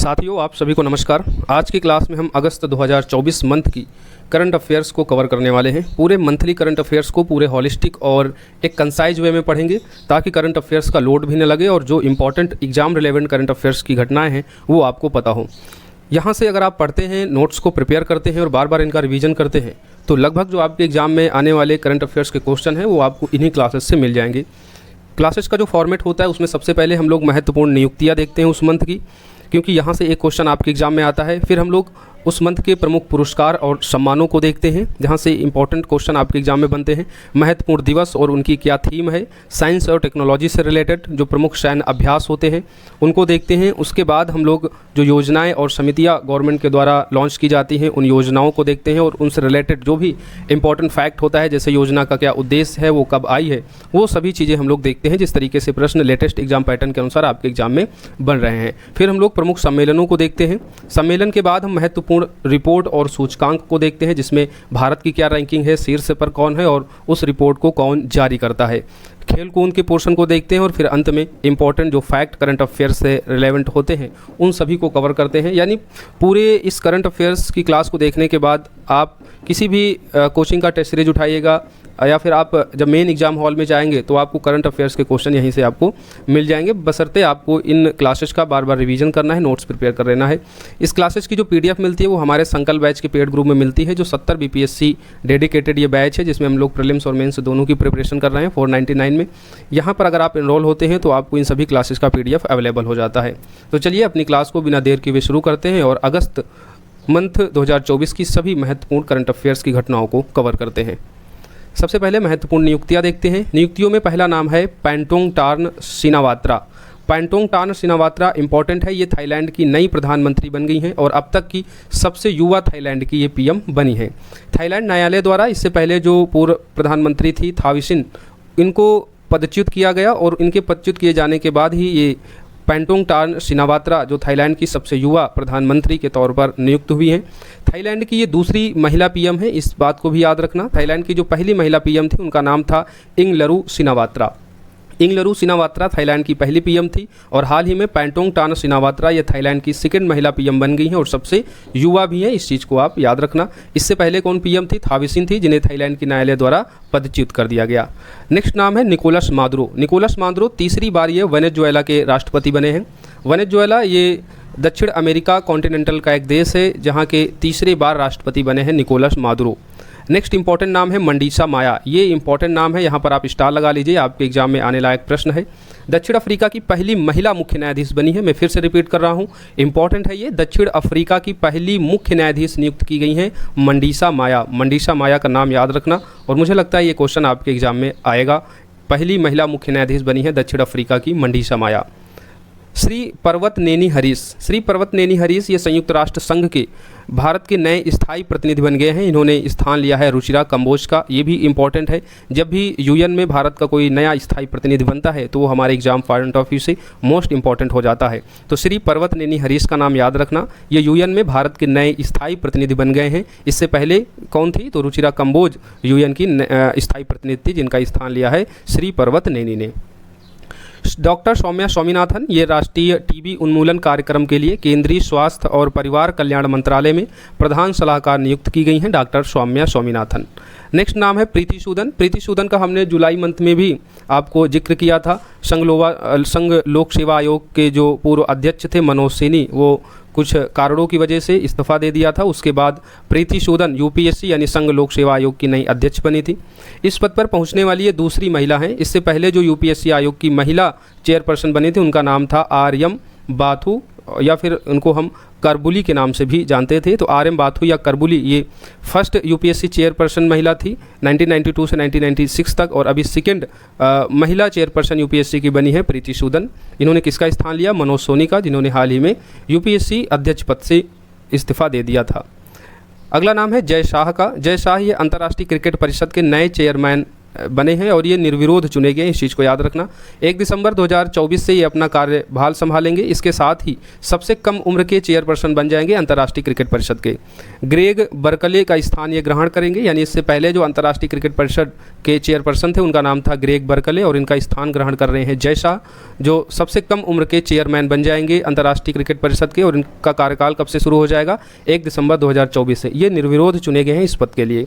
साथियों, आप सभी को नमस्कार। आज की क्लास में हम अगस्त 2024 मंथ की करंट अफेयर्स को कवर करने वाले हैं। पूरे मंथली करंट अफेयर्स को पूरे हॉलिस्टिक और एक कंसाइज वे में पढ़ेंगे ताकि करंट अफेयर्स का लोड भी न लगे और जो important exam relevant current affairs की घटनाएं हैं वो आपको पता हो। यहाँ से अगर आप पढ़ते हैं, नोट्स को प्रिपेयर करते हैं और बार बार इनका रिवीजन करते हैं तो लगभग जो आपके एग्जाम में आने वाले करंट अफेयर्स के क्वेश्चन हैं वो आपको इन्हीं क्लासेस से मिल जाएंगे। क्लासेस का जो फॉर्मेट होता है उसमें सबसे पहले हम लोग महत्वपूर्ण नियुक्तियाँ देखते हैं उस मंथ की, क्योंकि यहाँ से एक क्वेश्चन आपके एग्जाम में आता है। फिर हम लोग उस मंथ के प्रमुख पुरस्कार और सम्मानों को देखते हैं, जहाँ से इंपॉर्टेंट क्वेश्चन आपके एग्जाम में बनते हैं। महत्वपूर्ण दिवस और उनकी क्या थीम है, साइंस और टेक्नोलॉजी से रिलेटेड जो प्रमुख सैन्य अभ्यास होते हैं उनको देखते हैं। उसके बाद हम लोग जो योजनाएं और समितियां गवर्नमेंट के द्वारा लॉन्च की जाती हैं उन योजनाओं को देखते हैं और उनसे रिलेटेड जो भी इंपॉर्टेंट फैक्ट होता है, जैसे योजना का क्या उद्देश्य है, वो कब आई है, वो सभी चीज़ें हम लोग देखते हैं। जिस तरीके से प्रश्न लेटेस्ट एग्जाम पैटर्न के अनुसार आपके एग्जाम में बन रहे हैं। फिर हम लोग प्रमुख सम्मेलनों को देखते हैं। सम्मेलन के बाद हम महत्वपूर्ण रिपोर्ट और सूचकांक को देखते हैं, जिसमें भारत की क्या रैंकिंग है, शीर्ष पर कौन है और उस रिपोर्ट को कौन जारी करता है। खेल कूद के पोर्शन को देखते हैं और फिर अंत में इंपॉर्टेंट जो फैक्ट करंट अफेयर्स से रिलेवेंट होते हैं उन सभी को कवर करते हैं। यानी पूरे इस करंट अफेयर्स की क्लास को देखने के बाद आप किसी भी कोचिंग का टेस्ट सीरीज उठाइएगा या फिर आप जब मेन एग्जाम हॉल में जाएंगे तो आपको करंट अफेयर्स के क्वेश्चन यहीं से आपको मिल जाएंगे, बशर्ते आपको इन क्लासेस का बार बार रिवीजन करना है, नोट्स प्रिपेयर कर लेना है। इस क्लासेस की जो पीडीएफ मिलती है वो हमारे संकल्प बैच के पेड ग्रुप में मिलती है, जो 70 बीपीएससी डेडिकेटेड ये बैच है, जिसमें हम लोग प्रीलिम्स और मेंस दोनों की प्रिपरेशन कर रहे हैं 499 में। यहाँ पर अगर आप एनरोल होते हैं तो आपको इन सभी क्लासेस का पीडीएफ अवेलेबल हो जाता है। तो चलिए अपनी क्लास को बिना देर किए शुरू करते हैं और अगस्त मंथ 2024 की सभी महत्वपूर्ण करंट अफेयर्स की घटनाओं को कवर करते हैं। सबसे पहले महत्वपूर्ण नियुक्तियां देखते हैं। नियुक्तियों में पहला नाम है पैंटोंगटार्न सिनावात्रा। पैंटोंगटार्न सिनावात्रा इंपॉर्टेंट है, ये थाईलैंड की नई प्रधानमंत्री बन गई हैं और अब तक की सबसे युवा थाईलैंड की ये पीएम बनी है। थाईलैंड न्यायालय द्वारा इससे पहले जो पूर्व प्रधानमंत्री थी थाविसिन, इनको पदच्युत किया गया और इनके पदच्युत किए जाने के बाद ही ये पैंटोंगटार्न सिनावात्रा जो थाईलैंड की सबसे युवा प्रधानमंत्री के तौर पर नियुक्त हुई हैं। थाईलैंड की ये दूसरी महिला पीएम है, इस बात को भी याद रखना। थाईलैंड की जो पहली महिला पीएम थी उनका नाम था इंगलरू सिनावात्रा। इंगलरू सिनावात्रा थाईलैंड की पहली पीएम थी और हाल ही में पैंटोंगटार्न सिनावात्रा ये थाईलैंड की सेकंड महिला पीएम बन गई हैं और सबसे युवा भी हैं, इस चीज़ को आप याद रखना। इससे पहले कौन पीएम थी? थाविसिन थी, जिन्हें थाईलैंड की न्यायालय द्वारा पदच्युत कर दिया गया। नेक्स्ट नाम है निकोलस मादुरो। निकोलस मादुरो तीसरी बार ये वेनेजुएला के राष्ट्रपति बने हैं। वेनेजुएला ये दक्षिण अमेरिका कॉन्टिनेंटल का एक देश है जहाँ के तीसरे बार राष्ट्रपति बने हैं निकोलस मादुरो। नेक्स्ट इंपॉर्टेंट नाम है मंडीसा माया। ये इंपॉर्टेंट नाम है, यहाँ पर आप स्टार लगा लीजिए, आपके एग्जाम में आने लायक प्रश्न है। दक्षिण अफ्रीका की पहली महिला मुख्य न्यायाधीश बनी है। मैं फिर से रिपीट कर रहा हूँ, इंपॉर्टेंट है ये। दक्षिण अफ्रीका की पहली मुख्य न्यायाधीश नियुक्त की गई हैं मंडीसा माया। मंडीसा माया का नाम याद रखना और मुझे लगता है ये क्वेश्चन आपके एग्जाम में आएगा। पहली महिला मुख्य न्यायाधीश बनी है दक्षिण अफ्रीका की मंडीसा माया। श्री पर्वतनेनी हरीश। श्री पर्वतनेनी हरीश ये संयुक्त राष्ट्र संघ के भारत के नए स्थायी प्रतिनिधि बन गए हैं। इन्होंने स्थान लिया है रुचिरा कंबोज का। ये भी इंपॉर्टेंट है, जब भी यूएन में भारत का कोई नया स्थायी प्रतिनिधि बनता है तो वो हमारे एग्जाम पॉइंट ऑफ व्यू से मोस्ट इंपॉर्टेंट हो जाता है। तो श्री पर्वतनेनी हरीश का नाम याद रखना। ये यूएन में भारत के नए स्थायी प्रतिनिधि बन गए हैं। इससे पहले कौन थी? तो रुचिरा कंबोज यूएन की स्थायी प्रतिनिधि थी, जिनका स्थान लिया है श्री पर्वतनेनी ने। डॉक्टर सौम्या स्वामीनाथन ये राष्ट्रीय टीबी उन्मूलन कार्यक्रम के लिए केंद्रीय स्वास्थ्य और परिवार कल्याण मंत्रालय में प्रधान सलाहकार नियुक्त की गई हैं डॉक्टर सौम्या स्वामीनाथन। नेक्स्ट नाम है प्रीति सूदन। प्रीति सूदन का हमने जुलाई मंथ में भी आपको जिक्र किया था। संघ लोक सेवा आयोग के जो पूर्व अध्यक्ष थे मनोज सिन्हा, वो कुछ कारणों की वजह से इस्तीफा दे दिया था। उसके बाद प्रीति सूदन यूपीएससी यानी संघ लोक सेवा आयोग की नई अध्यक्ष बनी थी। इस पद पर पहुंचने वाली ये दूसरी महिला हैं। इससे पहले जो यूपीएससी आयोग की महिला चेयरपर्सन बनी थी उनका नाम था आर्यम बाथू, या फिर उनको हम करबुली के नाम से भी जानते थे। तो आर्यम बाथू या करबुली ये फर्स्ट यूपीएससी चेयरपर्सन महिला थी 1992 से 1996 तक, और अभी सेकंड महिला चेयरपर्सन यूपीएससी की बनी है प्रीति सूदन। इन्होंने किसका स्थान लिया? मनोज सोनी का, जिन्होंने हाल ही में यूपीएससी अध्यक्ष पद से इस्तीफा दे दिया था। अगला नाम है जय शाह का। जय शाह ये अंतर्राष्ट्रीय क्रिकेट परिषद के नए चेयरमैन बने हैं और ये निर्विरोध चुने गए, इस चीज़ को याद रखना। 1 दिसंबर 2024 से ये अपना कार्यभार संभालेंगे। इसके साथ ही सबसे कम उम्र के चेयरपर्सन बन जाएंगे अंतर्राष्ट्रीय क्रिकेट परिषद के। ग्रेग बर्कले का स्थान ये ग्रहण करेंगे, यानी इससे पहले जो अंतर्राष्ट्रीय क्रिकेट परिषद के चेयरपर्सन थे उनका नाम था ग्रेग बर्कले, और इनका स्थान ग्रहण कर रहे हैं जय शाह, जो सबसे कम उम्र के चेयरमैन बन जाएंगे अंतर्राष्ट्रीय क्रिकेट परिषद के। और इनका कार्यकाल कब से शुरू हो जाएगा? 1 दिसंबर 2024 से। ये निर्विरोध चुने गए हैं इस पद के लिए।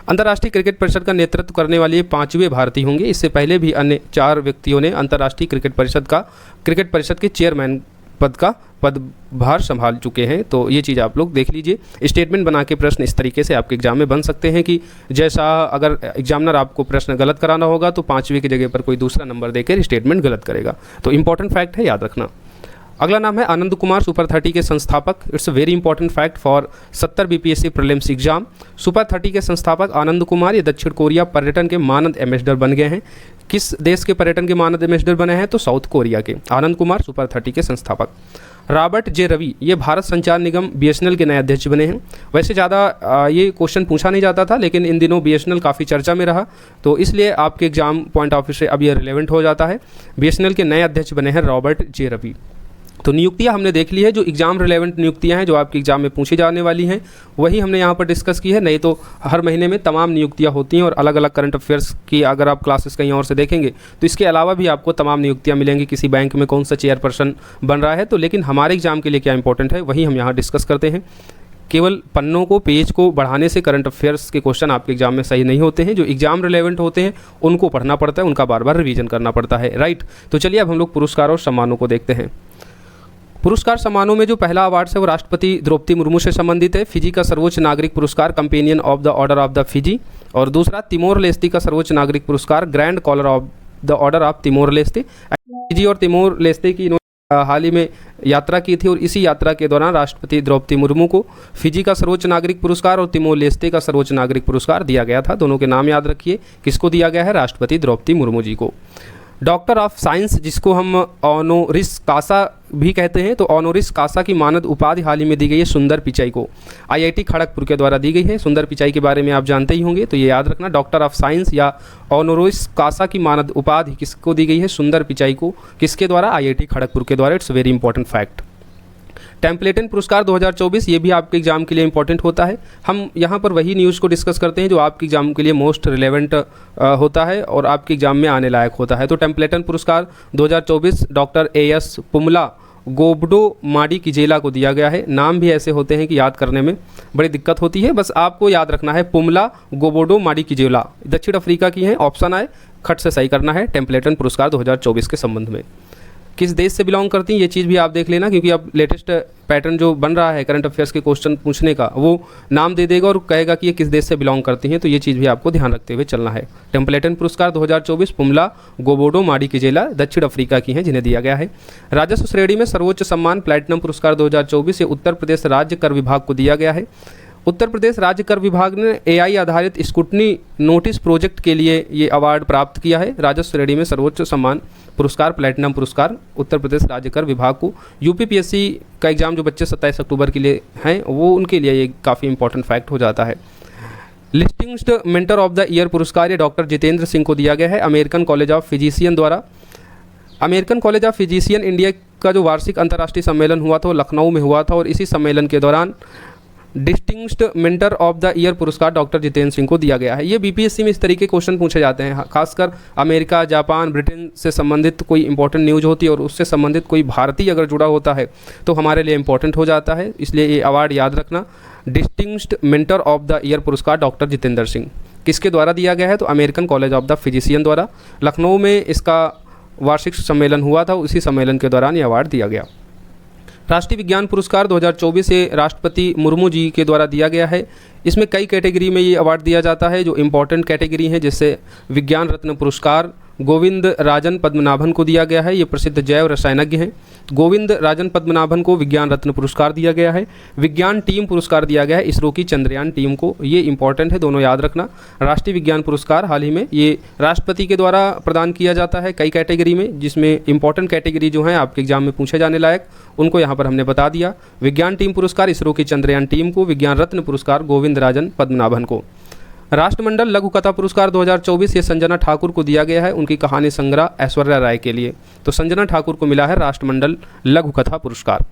अंतर्राष्ट्रीय क्रिकेट परिषद का नेतृत्व करने वाले ये 5वें भारतीय होंगे। इससे पहले भी अन्य 4 व्यक्तियों ने अंतर्राष्ट्रीय क्रिकेट परिषद के चेयरमैन पद का पदभार संभाल चुके हैं। तो ये चीज़ आप लोग देख लीजिए। स्टेटमेंट बना के प्रश्न इस तरीके से आपके एग्जाम में बन सकते हैं कि जैसा अगर एग्जामिनर आपको प्रश्न गलत कराना होगा तो 5वीं की जगह पर कोई दूसरा नंबर देकर स्टेटमेंट गलत करेगा। तो इंपॉर्टेंट फैक्ट है, याद रखना। अगला नाम है आनंद कुमार, सुपर 30 के संस्थापक। It's a very important fact for 70 BPSC prelims exam. Super 30 के संस्थापक आनंद कुमार ये दक्षिण कोरिया पर्यटन के मानद एम्बेसडर बन गए हैं। किस देश के पर्यटन के मानद एम्बेसडर बने हैं? तो साउथ कोरिया के। आनंद कुमार सुपर 30 के संस्थापक। रॉबर्ट जे रवि ये भारत संचार निगम बीएसएनएल के नए अध्यक्ष बने हैं। वैसे ज़्यादा ये क्वेश्चन पूछा नहीं जाता था, लेकिन इन दिनों बीएसएनएल काफ़ी चर्चा में रहा, तो इसलिए आपके एग्जाम पॉइंट ऑफ व्यू से अब ये रिलेवेंट हो जाता है। बीएसएनएल के नए अध्यक्ष बने हैं रॉबर्ट जे रवि। तो नियुक्तियां हमने देख ली है, जो एग्जाम रिलेवेंट नियुक्तियां हैं जो आपके एग्जाम में पूछी जाने वाली हैं वही हमने यहाँ पर डिस्कस की है। नहीं तो हर महीने में तमाम नियुक्तियां होती हैं और अलग अलग करंट अफेयर्स की अगर आप क्लासेस कहीं और से देखेंगे तो इसके अलावा भी आपको तमाम नियुक्तियां मिलेंगी। किसी बैंक में कौन सा चेयरपर्सन बन रहा है, तो लेकिन हमारे एग्जाम के लिए क्या इंपॉर्टेंट है वही हम यहाँ डिस्कस करते हैं। केवल पन्नों को, पेज को बढ़ाने से करंट अफेयर्स के क्वेश्चन आपके एग्जाम में सही नहीं होते हैं। जो एग्जाम रिलेवेंट होते हैं उनको पढ़ना पड़ता है, उनका बार बार रिवीजन करना पड़ता है, राइट। तो चलिए अब हम लोग पुरस्कार और सम्मानों को देखते हैं। पुरस्कार सम्मानों में जो पहला अवार्ड है वो राष्ट्रपति द्रौपदी मुर्मू से संबंधित है। फिजी का सर्वोच्च नागरिक पुरस्कार companion of the order of the Fiji, और दूसरा तिमोर लेस्ते का सर्वोच्च नागरिक पुरस्कार grand collar of the order of Timor Leste. Fiji और तिमोर लेस्ते की हाल ही में यात्रा की थी और इसी यात्रा के दौरान राष्ट्रपति द्रौपदी मुर्मू को फिजी का सर्वोच्च नागरिक पुरस्कार और तिमोर लेस्ते का सर्वोच्च नागरिक पुरस्कार दिया गया था। दोनों के नाम याद रखिए, किसको दिया गया है? राष्ट्रपति द्रौपदी मुर्मू जी को। डॉक्टर ऑफ साइंस, जिसको हम ऑनोरिस कासा भी कहते हैं, तो ऑनोरिस कासा की मानद उपाधि हाल ही में दी गई है सुंदर पिचाई को। आईआईटी खड़गपुर के द्वारा दी गई है। सुंदर पिचाई के बारे में आप जानते ही होंगे, तो ये याद रखना। डॉक्टर ऑफ साइंस या ऑनोरिस कासा की मानद उपाधि किसको दी गई है? सुंदर पिचाई को। किसके द्वारा? आईआईटी खड़गपुर के द्वारा। It's very important fact. Templeton पुरस्कार 2024 ये भी आपके एग्जाम के लिए इंपॉर्टेंट होता है। हम यहाँ पर वही न्यूज़ को डिस्कस करते हैं जो आपके एग्जाम के लिए मोस्ट रिलेवेंट होता है और आपके एग्जाम में आने लायक होता है। तो टेम्पलेटन पुरस्कार 2024 डॉक्टर एएस पुमला गोबडो माडी किजेला को दिया गया है। नाम भी ऐसे होते हैं कि याद करने में बड़ी दिक्कत होती है, बस आपको याद रखना है पुमला गोबोडो माडी किजेला, दक्षिण अफ्रीका की हैं। ऑप्शन आए खट से सही करना है। टेम्पलेटन पुरस्कार 2024 के संबंध में किस देश से बिलोंग करती हैं ये चीज़ भी आप देख लेना, क्योंकि अब लेटेस्ट पैटर्न जो बन रहा है करंट अफेयर्स के क्वेश्चन पूछने का, वो नाम दे देगा और कहेगा कि ये किस देश से बिलोंग करती हैं। तो ये चीज़ भी आपको ध्यान रखते हुए चलना है। टेम्पलेटन पुरस्कार 2024 पुमला गोबोडो माडी किजेला दक्षिण अफ्रीका की हैं जिन्हें दिया गया है। राजस्व श्रेणी में सर्वोच्च सम्मान प्लैटिनम पुरस्कार 2024 ये उत्तर प्रदेश राज्य कर विभाग को दिया गया है। उत्तर प्रदेश राज्य कर विभाग ने एआई आधारित स्क्रूटनी नोटिस प्रोजेक्ट के लिए ये अवार्ड प्राप्त किया है। राजस्व श्रेणी में सर्वोच्च सम्मान पुरस्कार प्लैटिनम पुरस्कार उत्तर प्रदेश राज्य कर विभाग को। यूपीपीएससी का एग्जाम जो बच्चे 27 अक्टूबर के लिए हैं वो उनके लिए ये काफ़ी इंपॉर्टेंट फैक्ट हो जाता है। लिस्टिंग्ड मेंटर ऑफ द ईयर पुरस्कार ये डॉक्टर जितेंद्र सिंह को दिया गया है अमेरिकन कॉलेज ऑफ फिजिशियन द्वारा। American college of physician India का जो वार्षिक अंतर्राष्ट्रीय सम्मेलन हुआ था वो लखनऊ में हुआ था और इसी सम्मेलन के दौरान distinguished mentor of the year पुरस्कार डॉक्टर जितेंद्र सिंह को दिया गया है। ये बीपीएससी में इस तरीके के क्वेश्चन पूछे जाते हैं, खासकर अमेरिका, जापान, ब्रिटेन से संबंधित कोई इंपॉर्टेंट न्यूज होती है और उससे संबंधित कोई भारतीय अगर जुड़ा होता है तो हमारे लिए इंपॉर्टेंट हो जाता है। इसलिए ये अवार्ड याद रखना। Distinguished mentor of the year पुरस्कार डॉक्टर जितेंद्र सिंह किसके द्वारा दिया गया है? तो American college of the physician द्वारा। लखनऊ में इसका वार्षिक सम्मेलन हुआ था, उसी सम्मेलन के दौरान ये अवार्ड दिया गया। राष्ट्रीय विज्ञान पुरस्कार 2024 से राष्ट्रपति मुर्मू जी के द्वारा दिया गया है। इसमें कई कैटेगरी में ये अवार्ड दिया जाता है जो इम्पॉर्टेंट कैटेगरी हैं, जैसे विज्ञान रत्न पुरस्कार गोविंद राजन पद्मनाभन को दिया गया है। ये प्रसिद्ध जैव रसायनज्ञ हैं। गोविंद राजन पद्मनाभन को विज्ञान रत्न पुरस्कार दिया गया है। विज्ञान टीम पुरस्कार दिया गया है इसरो की चंद्रयान टीम को। ये इंपॉर्टेंट है, दोनों याद रखना। राष्ट्रीय विज्ञान पुरस्कार हाल ही में ये राष्ट्रपति के द्वारा प्रदान किया जाता है कई कैटेगरी में, जिसमें इंपॉर्टेंट कैटेगरी जो हैं आपके एग्जाम में पूछे जाने लायक उनको यहाँ पर हमने बता दिया। विज्ञान टीम पुरस्कार इसरो की चंद्रयान टीम को, विज्ञान रत्न पुरस्कार गोविंद राजन पद्मनाभन को। राष्ट्रमंडल लघु कथा पुरस्कार 2024 ये संजना ठाकुर को दिया गया है उनकी कहानी संग्रह ऐश्वर्या राय के लिए। तो संजना ठाकुर को मिला है राष्ट्रमंडल लघु कथा पुरस्कार।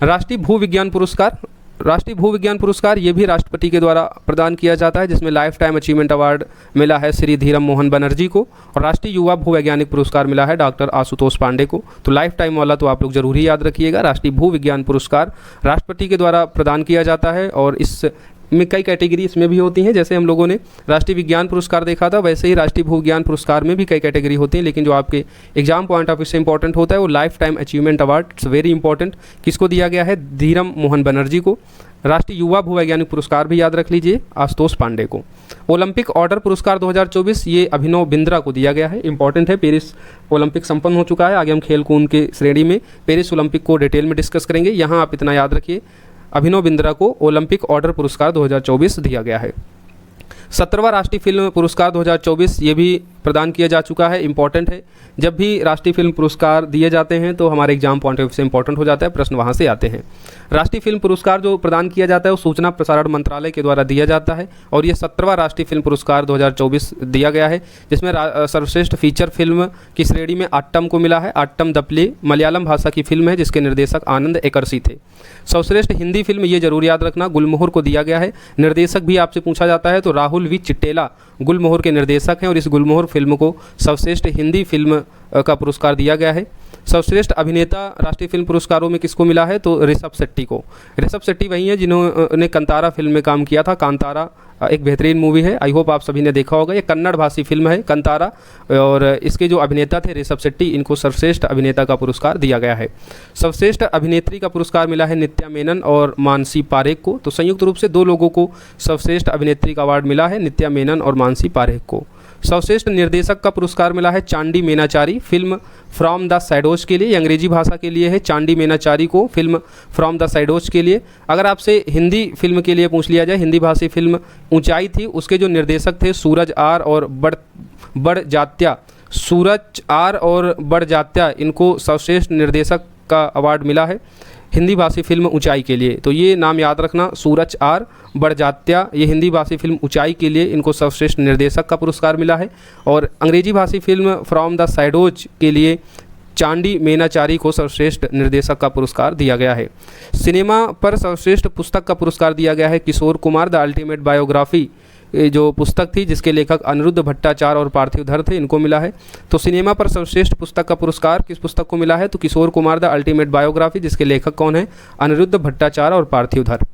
राष्ट्रीय भू विज्ञान पुरस्कार, राष्ट्रीय भू विज्ञान पुरस्कार ये भी राष्ट्रपति के द्वारा प्रदान किया जाता है, जिसमें लाइफ टाइम अचीवमेंट अवार्ड मिला है श्री धीरम मोहन बनर्जी को, और राष्ट्रीय युवा भूवैज्ञानिक पुरस्कार मिला है डॉक्टर आशुतोष पांडे को। तो लाइफ टाइम वाला तो आप लोग जरूर ही याद रखिएगा। राष्ट्रीय भू विज्ञान पुरस्कार राष्ट्रपति के द्वारा प्रदान किया जाता है, और इस में कई कैटेगरी इसमें भी होती हैं। जैसे हम लोगों ने राष्ट्रीय विज्ञान पुरस्कार देखा था, वैसे ही राष्ट्रीय भू विज्ञान पुरस्कार में भी कई कैटेगरी होती हैं, लेकिन जो आपके एग्जाम पॉइंट ऑफ व्यू से इंपॉर्टेंट होता है वो life time achievement award, it's very important. किसको दिया गया है? धीरम मोहन बनर्जी को। राष्ट्रीय युवा भूवैज्ञानिक पुरस्कार भी याद रख लीजिए, आशुतोष पांडे को। ओलंपिक ऑर्डर पुरस्कार 2024 ये अभिनव बिंद्रा को दिया गया है, इंपॉर्टेंट है। पेरिस ओलंपिक संपन्न हो चुका है, आगे हम खेल कूद के श्रेणी में पेरिस ओलंपिक को डिटेल में डिस्कस करेंगे। यहाँ आप इतना याद रखिए, अभिनव बिंद्रा को ओलंपिक ऑर्डर पुरस्कार 2024 दिया गया है। 17वां राष्ट्रीय फिल्म पुरस्कार 2024 ये भी प्रदान किया जा चुका है, इंपॉर्टेंट है। जब भी राष्ट्रीय फिल्म पुरस्कार दिए जाते हैं तो हमारे एग्जाम पॉइंट ऑफ व्यू से इंपॉर्टेंट हो जाता है, प्रश्न वहाँ से आते हैं। राष्ट्रीय फिल्म पुरस्कार जो प्रदान किया जाता है वो सूचना प्रसारण मंत्रालय के द्वारा दिया जाता है, और ये 17वां राष्ट्रीय फिल्म पुरस्कार 2024 दिया गया है, जिसमें सर्वश्रेष्ठ फीचर फिल्म की श्रेणी में आट्टम को मिला है। आट्टम द प्ले मलयालम भाषा की फिल्म है, जिसके निर्देशक आनंद एकरसी थे। सर्वश्रेष्ठ हिंदी फिल्म ये जरूर याद रखना, गुलमोहर को दिया गया है। निर्देशक भी आपसे पूछा जाता है तो राहुल वी चिट्टेला गुलमोहर के निर्देशक हैं, और इस गुलमोहर फिल्म को सर्वश्रेष्ठ हिंदी फिल्म का पुरस्कार दिया गया है। सर्वश्रेष्ठ अभिनेता राष्ट्रीय फिल्म पुरस्कारों में किसको मिला है? तो ऋषभ शेट्टी को। ऋषभ शेट्टी वही है जिन्होंने कांतारा फिल्म में काम किया था। कांतारा एक बेहतरीन मूवी है, आई होप आप सभी ने देखा होगा। ये कन्नड़ भाषी फिल्म है कांतारा, और इसके जो अभिनेता थे ऋषभ शेट्टी, इनको सर्वश्रेष्ठ अभिनेता का पुरस्कार दिया गया है। सर्वश्रेष्ठ अभिनेत्री का पुरस्कार मिला है नित्या मेनन और मानसी पारेख को। तो संयुक्त रूप से दो लोगों को सर्वश्रेष्ठ अभिनेत्री का अवार्ड मिला है, नित्या मेनन और मानसी पारेख को। सर्वश्रेष्ठ निर्देशक का पुरस्कार मिला है चांडी मेनाचारी फिल्म फ्रॉम द सैडोज के लिए, ये अंग्रेजी भाषा के लिए है। चांडी मेनाचारी को फिल्म फ्रॉम द सैडोज के लिए। अगर आपसे हिंदी फिल्म के लिए पूछ लिया जाए, हिंदी भाषी फिल्म ऊंचाई थी, उसके जो निर्देशक थे सूरज आर और बड़जात्या, सूरज आर और बड़जात्या, इनको सर्वश्रेष्ठ निर्देशक का अवार्ड मिला है हिंदी भाषी फिल्म ऊंचाई के लिए। तो ये नाम याद रखना, सूरज आर बड़जात्या, ये हिंदी भाषी फिल्म ऊंचाई के लिए इनको सर्वश्रेष्ठ निर्देशक का पुरस्कार मिला है। और अंग्रेजी भाषी फिल्म फ्रॉम द सैडोज के लिए चांडी मेनाचारी को सर्वश्रेष्ठ निर्देशक का पुरस्कार दिया गया है। सिनेमा पर सर्वश्रेष्ठ पुस्तक का पुरस्कार दिया गया है Kishore Kumar the ultimate biography, जो पुस्तक थी जिसके लेखक अनिरुद्ध भट्टाचार्य और पार्थिवधर थे, इनको मिला है। तो सिनेमा पर सर्वश्रेष्ठ पुस्तक का पुरस्कार किस पुस्तक को मिला है? तो Kishore Kumar the ultimate biography, जिसके लेखक कौन है? अनिरुद्ध भट्टाचार्य और पार्थिवधर।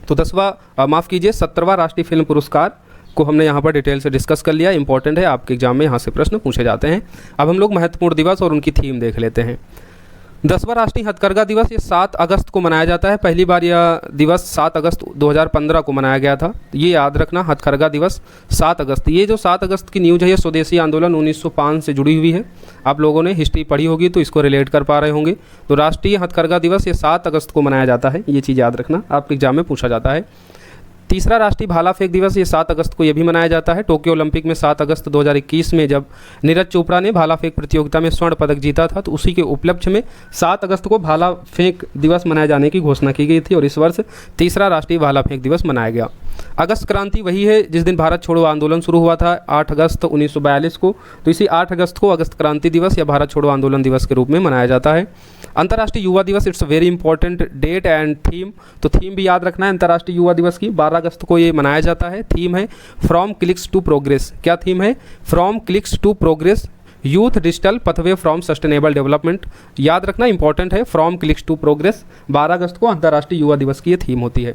तो 17वां राष्ट्रीय फिल्म पुरस्कार को हमने यहाँ पर डिटेल से डिस्कस कर लिया, इंपॉर्टेंट है, आपके एग्जाम में यहाँ से प्रश्न पूछे जाते हैं। अब हम लोग महत्वपूर्ण दिवस और उनकी थीम देख लेते हैं। 10वां राष्ट्रीय हथकरघा दिवस ये 7 अगस्त को मनाया जाता है। पहली बार यह दिवस 7 अगस्त 2015 को मनाया गया था, ये याद रखना, हथकरघा दिवस 7 अगस्त। ये जो 7 अगस्त की न्यूज़ है ये स्वदेशी आंदोलन 1905 से जुड़ी हुई है। आप लोगों ने हिस्ट्री पढ़ी होगी तो इसको रिलेट कर पा रहे होंगे। तो राष्ट्रीय हथकरघा दिवस ये 7 अगस्त को मनाया जाता है, ये चीज़ याद रखना, आपके एग्जाम में पूछा जाता है। तीसरा राष्ट्रीय भाला फेंक दिवस ये 7 अगस्त को ये भी मनाया जाता है। टोक्यो ओलंपिक में 7 अगस्त 2021 में जब नीरज चोपड़ा ने भाला फेंक प्रतियोगिता में स्वर्ण पदक जीता था, तो उसी के उपलक्ष्य में 7 अगस्त को भाला फेंक दिवस मनाए जाने की घोषणा की गई थी, और इस वर्ष तीसरा राष्ट्रीय भाला फेंक दिवस मनाया गया। अगस्त क्रांति वही है जिस दिन भारत छोड़ो आंदोलन शुरू हुआ था 8 अगस्त 1942 को, तो इसी 8 अगस्त को अगस्त क्रांति दिवस या भारत छोड़ो आंदोलन दिवस के रूप में मनाया जाता है। अंतर्राष्ट्रीय युवा दिवस, it's very important date and theme, तो थीम भी याद रखना है अंतर्राष्ट्रीय युवा दिवस की। 12 अगस्त को ये मनाया जाता है। थीम है फ्रॉम क्लिक्स टू प्रोग्रेस। क्या थीम है? From clicks to progress, youth digital pathway from sustainable development. याद रखना, इंपॉर्टेंट है, फ्रॉम क्लिक्स टू प्रोग्रेस। 12 अगस्त को अंतर्राष्ट्रीय युवा दिवस की ये थीम होती है।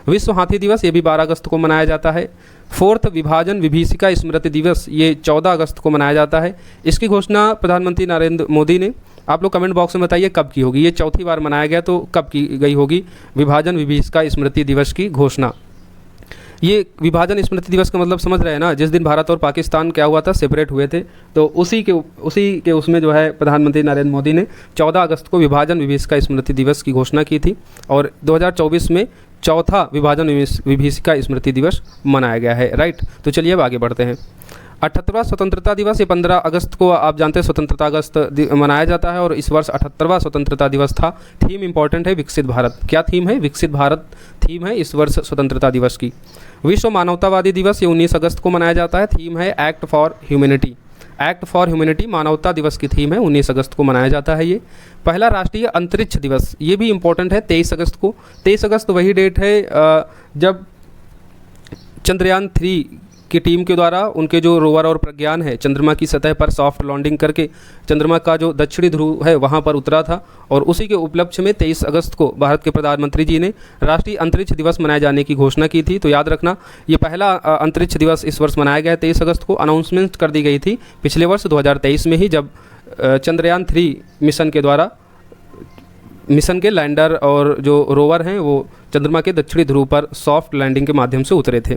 विश्व हाथी दिवस ये भी 12 अगस्त को मनाया जाता है। 4th विभाजन विभीषिका स्मृति दिवस ये 14 अगस्त को मनाया जाता है। इसकी घोषणा प्रधानमंत्री नरेंद्र मोदी ने, आप लोग कमेंट बॉक्स में बताइए कब की होगी, ये चौथी बार मनाया गया तो कब की गई होगी विभाजन विभीषिका स्मृति दिवस की घोषणा। ये विभाजन स्मृति दिवस का मतलब समझ रहे हैं ना, जिस दिन भारत और पाकिस्तान क्या हुआ था, सेपरेट हुए थे, तो उसी के उसमें जो है प्रधानमंत्री नरेंद्र मोदी ने 14 अगस्त को विभाजन विभीषिका स्मृति दिवस की घोषणा की थी, और 2024 में चौथा विभाजन विभीषिका स्मृति दिवस मनाया गया है। राइट, तो चलिए अब आगे बढ़ते हैं। 78वां स्वतंत्रता दिवस, ये 15 अगस्त को आप जानते हैं स्वतंत्रता अगस्त मनाया जाता है और इस वर्ष 78वां स्वतंत्रता दिवस था। थीम इंपॉर्टेंट है विकसित भारत। क्या थीम है? विकसित भारत थीम है इस वर्ष स्वतंत्रता दिवस की। विश्व मानवतावादी दिवस, ये 19 अगस्त को मनाया जाता है। थीम है act for humanity. Act for humanity मानवता दिवस की थीम है, 19 अगस्त को मनाया जाता है ये। पहला राष्ट्रीय अंतरिक्ष दिवस, ये भी इम्पोर्टेंट है, 23 अगस्त को। 23 अगस्त वही डेट है जब चंद्रयान 3 की टीम के द्वारा उनके जो रोवर और प्रज्ञान है चंद्रमा की सतह पर सॉफ्ट लैंडिंग करके चंद्रमा का जो दक्षिणी ध्रुव है वहाँ पर उतरा था और उसी के उपलक्ष्य में 23 अगस्त को भारत के प्रधानमंत्री जी ने राष्ट्रीय अंतरिक्ष दिवस मनाए जाने की घोषणा की थी। तो याद रखना ये पहला अंतरिक्ष दिवस इस वर्ष मनाया गया है 23 अगस्त को। अनाउंसमेंट कर दी गई थी पिछले वर्ष 2023 में ही, जब चंद्रयान 3 मिशन के द्वारा मिशन के लैंडर और जो रोवर हैं वो चंद्रमा के दक्षिणी ध्रुव पर सॉफ्ट लैंडिंग के माध्यम से उतरे थे।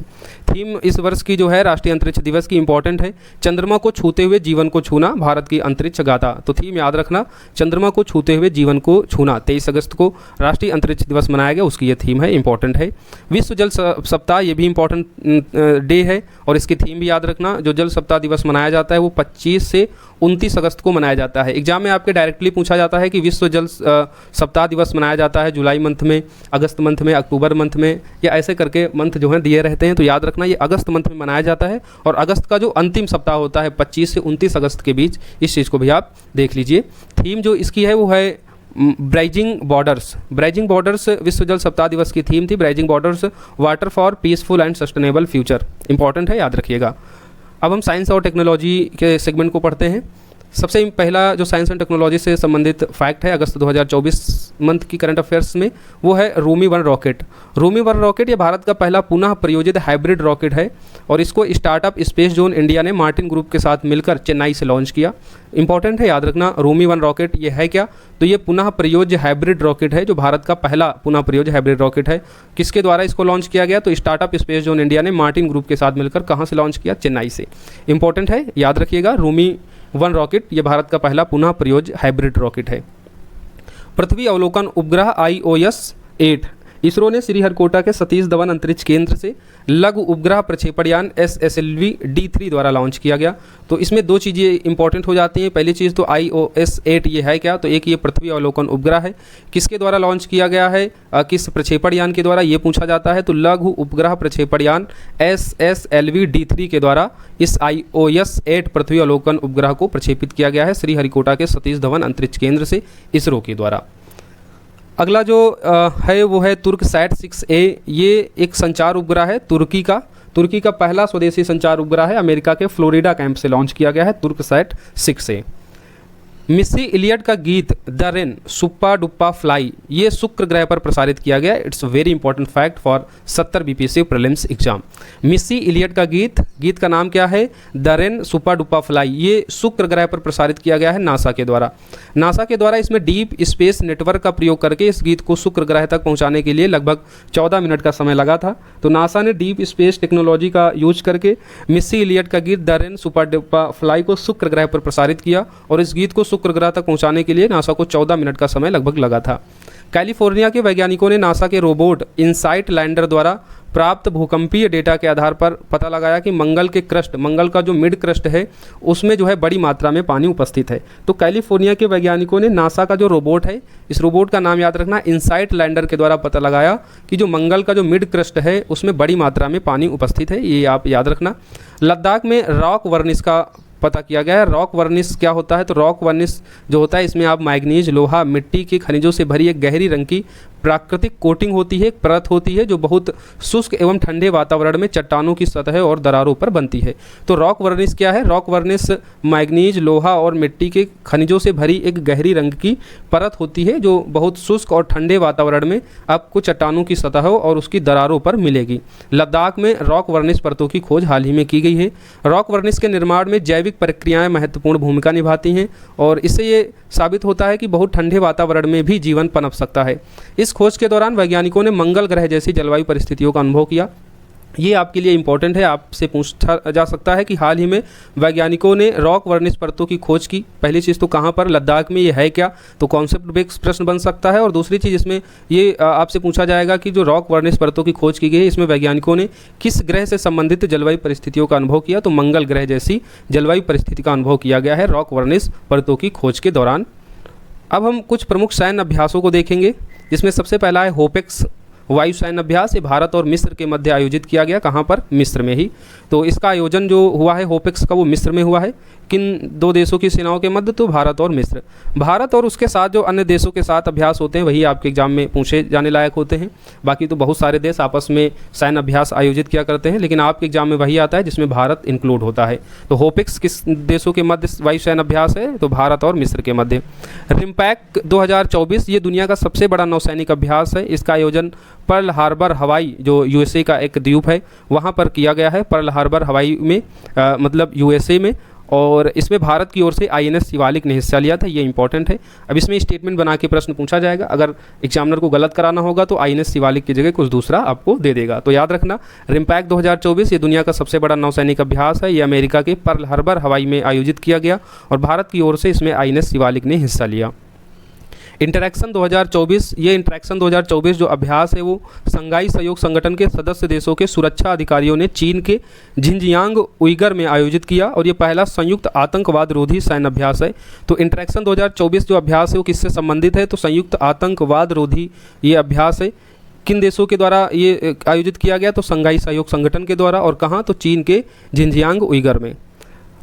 थीम इस वर्ष की जो है राष्ट्रीय अंतरिक्ष दिवस की इंपॉर्टेंट है, चंद्रमा को छूते हुए जीवन को छूना, भारत की अंतरिक्ष गाथा। तो थीम याद रखना, चंद्रमा को छूते हुए जीवन को छूना। 23 अगस्त को राष्ट्रीय अंतरिक्ष दिवस मनाया गया, उसकी ये थीम है, इंपॉर्टेंट है। विश्व जल सप्ताह, ये भी इंपॉर्टेंट डे है और इसकी थीम भी याद रखना। जो जल सप्ताह दिवस मनाया जाता है वो 25 से 29 अगस्त को मनाया जाता है। एग्जाम में आपके डायरेक्टली पूछा जाता है कि विश्व जल सप्ताह दिवस मनाया जाता है जुलाई मंथ में, अगस्त मंथ में, अक्टूबर मंथ में, या ऐसे करके मंथ जो हैं दिए रहते हैं। तो याद रखना ये अगस्त मंथ में मनाया जाता है और अगस्त का जो अंतिम सप्ताह होता है 25 से 29 अगस्त के बीच, इस चीज़ को भी आप देख लीजिए। थीम जो इसकी है वो है ब्राइजिंग बॉर्डर्स। ब्राइजिंग बॉर्डर्स विश्व जल सप्ताह दिवस की थीम थी। Bridging borders, water for peaceful and sustainable future, important है, याद रखिएगा। अब हम साइंस और टेक्नोलॉजी के सेगमेंट को पढ़ते हैं। सबसे पहला जो साइंस एंड टेक्नोलॉजी से संबंधित फैक्ट है अगस्त 2024 मंथ की करंट अफेयर्स में, वो है रूमी 1 रॉकेट। रूमी 1 रॉकेट ये भारत का पहला पुनः प्रयोजित हाइब्रिड रॉकेट है और इसको स्टार्टअप स्पेस जोन इंडिया ने मार्टिन ग्रुप के साथ मिलकर चेन्नई से लॉन्च किया। इंपॉर्टेंट है, याद रखना। रूमी 1 रॉकेट ये है क्या? तो ये पुनः प्रयोज्य हाइब्रिड रॉकेट है, जो भारत का पहला पुनः प्रयोज्य हाइब्रिड रॉकेट है। किसके द्वारा इसको लॉन्च किया गया? तो स्टार्टअप स्पेस जोन इंडिया ने मार्टिन ग्रुप के साथ मिलकर कहाँ से लॉन्च किया? चेन्नई से। इंपॉर्टेंट है, याद रखिएगा। रूमी 1 रॉकेट ये भारत का पहला पुनः प्रयोज्य हाइब्रिड रॉकेट है। पृथ्वी अवलोकन उपग्रह IOS 8, इसरो ने श्रीहरिकोटा के सतीश धवन अंतरिक्ष केंद्र से लघु उपग्रह प्रक्षेपण SSLV D3 द्वारा लॉन्च किया गया। तो इसमें दो चीज़ें इंपॉर्टेंट हो जाती हैं। पहली चीज़ तो IOS 8 ये है क्या? तो एक ये पृथ्वी अवलोकन उपग्रह है, किसके द्वारा लॉन्च किया गया है, किस प्रक्षेपण यान के द्वारा, ये पूछा जाता है। तो लघु उपग्रह प्रक्षेपण यान SSLV D3 के द्वारा इस IOS 8 पृथ्वी अवलोकन उपग्रह को प्रक्षेपित किया गया है श्रीहरिकोटा के सतीश धवन अंतरिक्ष केंद्र से, इसरो के द्वारा। अगला जो है वो है तुर्कसैट 6A। ये एक संचार उपग्रह है तुर्की का पहला स्वदेशी संचार उपग्रह है। अमेरिका के फ्लोरिडा कैंप से लॉन्च किया गया है तुर्कसैट 6A। मिस्सी इलियट का गीत the rain supa dupa fly, ये शुक्र ग्रह पर प्रसारित किया गया। It's very important fact for 70 BPSC prelims exam. Missy Elliott का गीत का नाम क्या है? The rain supa dupa fly, ये शुक्र ग्रह पर प्रसारित किया गया है नासा के द्वारा। नासा के द्वारा इसमें डीप स्पेस नेटवर्क का प्रयोग करके इस गीत को शुक्र ग्रह तक पहुँचाने के लिए लगभग 14 मिनट का समय लगा था। तो नासा ने डीप स्पेस टेक्नोलॉजी का यूज करके मिस्सी इलियट का गीत the rain supa dupa fly को शुक्र ग्रह पर प्रसारित किया और इस गीत को शुक्र ग्रह तक पहुंचाने के लिए नासा को 14 मिनट का समय लगभग लगा था। कैलिफोर्निया के वैज्ञानिकों ने नासा के रोबोट इनसाइट लैंडर द्वारा प्राप्त भूकंपीय डेटा के आधार पर पता लगाया कि मंगल का जो मिड क्रस्ट है उसमें जो है बड़ी मात्रा में पानी उपस्थित है। तो कैलिफोर्निया के वैज्ञानिकों ने नासा का जो रोबोट है, इस रोबोट का नाम याद रखना, इनसाइट लैंडर के द्वारा पता लगाया कि जो मंगल का जो मिड क्रस्ट है उसमें बड़ी मात्रा में पानी उपस्थित है, ये आप याद रखना। लद्दाख में रॉक वर्निस का पता किया गया है। रॉक वर्निस क्या होता है? तो रॉक वर्निस जो होता है इसमें आप मैग्नीज, लोहा, मिट्टी के खनिजों से भरी एक गहरी रंग की प्राकृतिक कोटिंग होती है, एक परत होती है जो बहुत शुष्क एवं ठंडे वातावरण में चट्टानों की सतह और दरारों पर बनती है। तो रॉक वर्निस क्या है? रॉक वर्निस मैग्नीज, लोहा और मिट्टी के खनिजों से भरी एक गहरी रंग की परत होती है जो बहुत शुष्क और ठंडे वातावरण में आपको चट्टानों की सतहों और उसकी दरारों पर मिलेगी। लद्दाख में रॉक वर्निस परतों की खोज हाल ही में की गई है। रॉक वर्निस के निर्माण में जैविक प्रक्रियाएं महत्वपूर्ण भूमिका निभाती हैं और इससे ये साबित होता है कि बहुत ठंडे वातावरण में भी जीवन पनप सकता है। इस खोज के दौरान वैज्ञानिकों ने मंगल ग्रह जैसी जलवायु परिस्थितियों का अनुभव किया। ये आपके लिए इंपॉर्टेंट है, आपसे पूछा जा सकता है कि हाल ही में वैज्ञानिकों ने रॉक वर्निश परतों की खोज की। पहली चीज़ तो कहाँ पर, लद्दाख में, ये है क्या, तो कॉन्सेप्ट बेस्ड प्रश्न बन सकता है। और दूसरी चीज़ इसमें ये आपसे पूछा जाएगा कि जो रॉक वर्निश परतों की खोज की गई है, इसमें वैज्ञानिकों ने किस ग्रह से संबंधित जलवायु परिस्थितियों का अनुभव किया, तो मंगल ग्रह जैसी जलवायु परिस्थिति का अनुभव किया गया है रॉक वर्निश परतों की खोज के दौरान। अब हम कुछ प्रमुख सैन्य अभ्यासों को देखेंगे, जिसमें सबसे पहला है होपेक्स वायु सैन्य अभ्यास। ये भारत और मिस्र के मध्य आयोजित किया गया, कहाँ पर, मिस्र में ही। तो इसका आयोजन जो हुआ है होपेक्स का, वो मिस्र में हुआ है। किन दो देशों की सेनाओं के मध्य, तो भारत और मिस्र। भारत और उसके साथ जो अन्य देशों के साथ अभ्यास होते हैं वही आपके एग्जाम में पूछे जाने लायक होते हैं। बाकी तो बहुत सारे देश आपस में सैन्य अभ्यास आयोजित किया करते हैं, लेकिन आपके एग्जाम में वही आता है जिसमें भारत इंक्लूड होता है। तो होपेक्स किस देशों के मध्य वायु सैन्य अभ्यास है, तो भारत और मिस्र के मध्य। रिम्पैक 2024 ये दुनिया का सबसे बड़ा नौसैनिक अभ्यास है। इसका आयोजन पर्ल हार्बर हवाई, जो यूएसए का एक द्वीप है, वहाँ पर किया गया है, पर्ल हार्बर हवाई में, मतलब यूएसए में। और इसमें भारत की ओर से आईएनएस शिवालिक ने हिस्सा लिया था, ये इंपॉर्टेंट है। अब इसमें स्टेटमेंट बना के प्रश्न पूछा जाएगा, अगर एग्जामिनर को गलत कराना होगा तो आईएनएस शिवालिक की जगह कुछ दूसरा आपको दे देगा। तो याद रखना, रिम्पैक 2024 ये दुनिया का सबसे बड़ा नौसैनिक अभ्यास है। ये अमेरिका के पर्ल हार्बर हवाई में आयोजित किया गया और भारत की ओर से इसमें आईएनएस शिवालिक ने हिस्सा लिया। इंटरैक्शन 2024, ये इंटरैक्शन 2024 जो अभ्यास है वो संघाई सहयोग संगठन के सदस्य देशों के सुरक्षा अधिकारियों ने चीन के झिंजियांग उइगर में आयोजित किया और ये पहला संयुक्त आतंकवाद रोधी सैन्य अभ्यास है। तो इंटरैक्शन 2024 जो अभ्यास है वो किससे संबंधित है, तो संयुक्त आतंकवाद रोधी ये अभ्यास है। किन देशों के द्वारा ये आयोजित किया गया, तो संघाई सहयोग संगठन के द्वारा, और कहाँ, तो चीन के झिंजियांग उइगर में।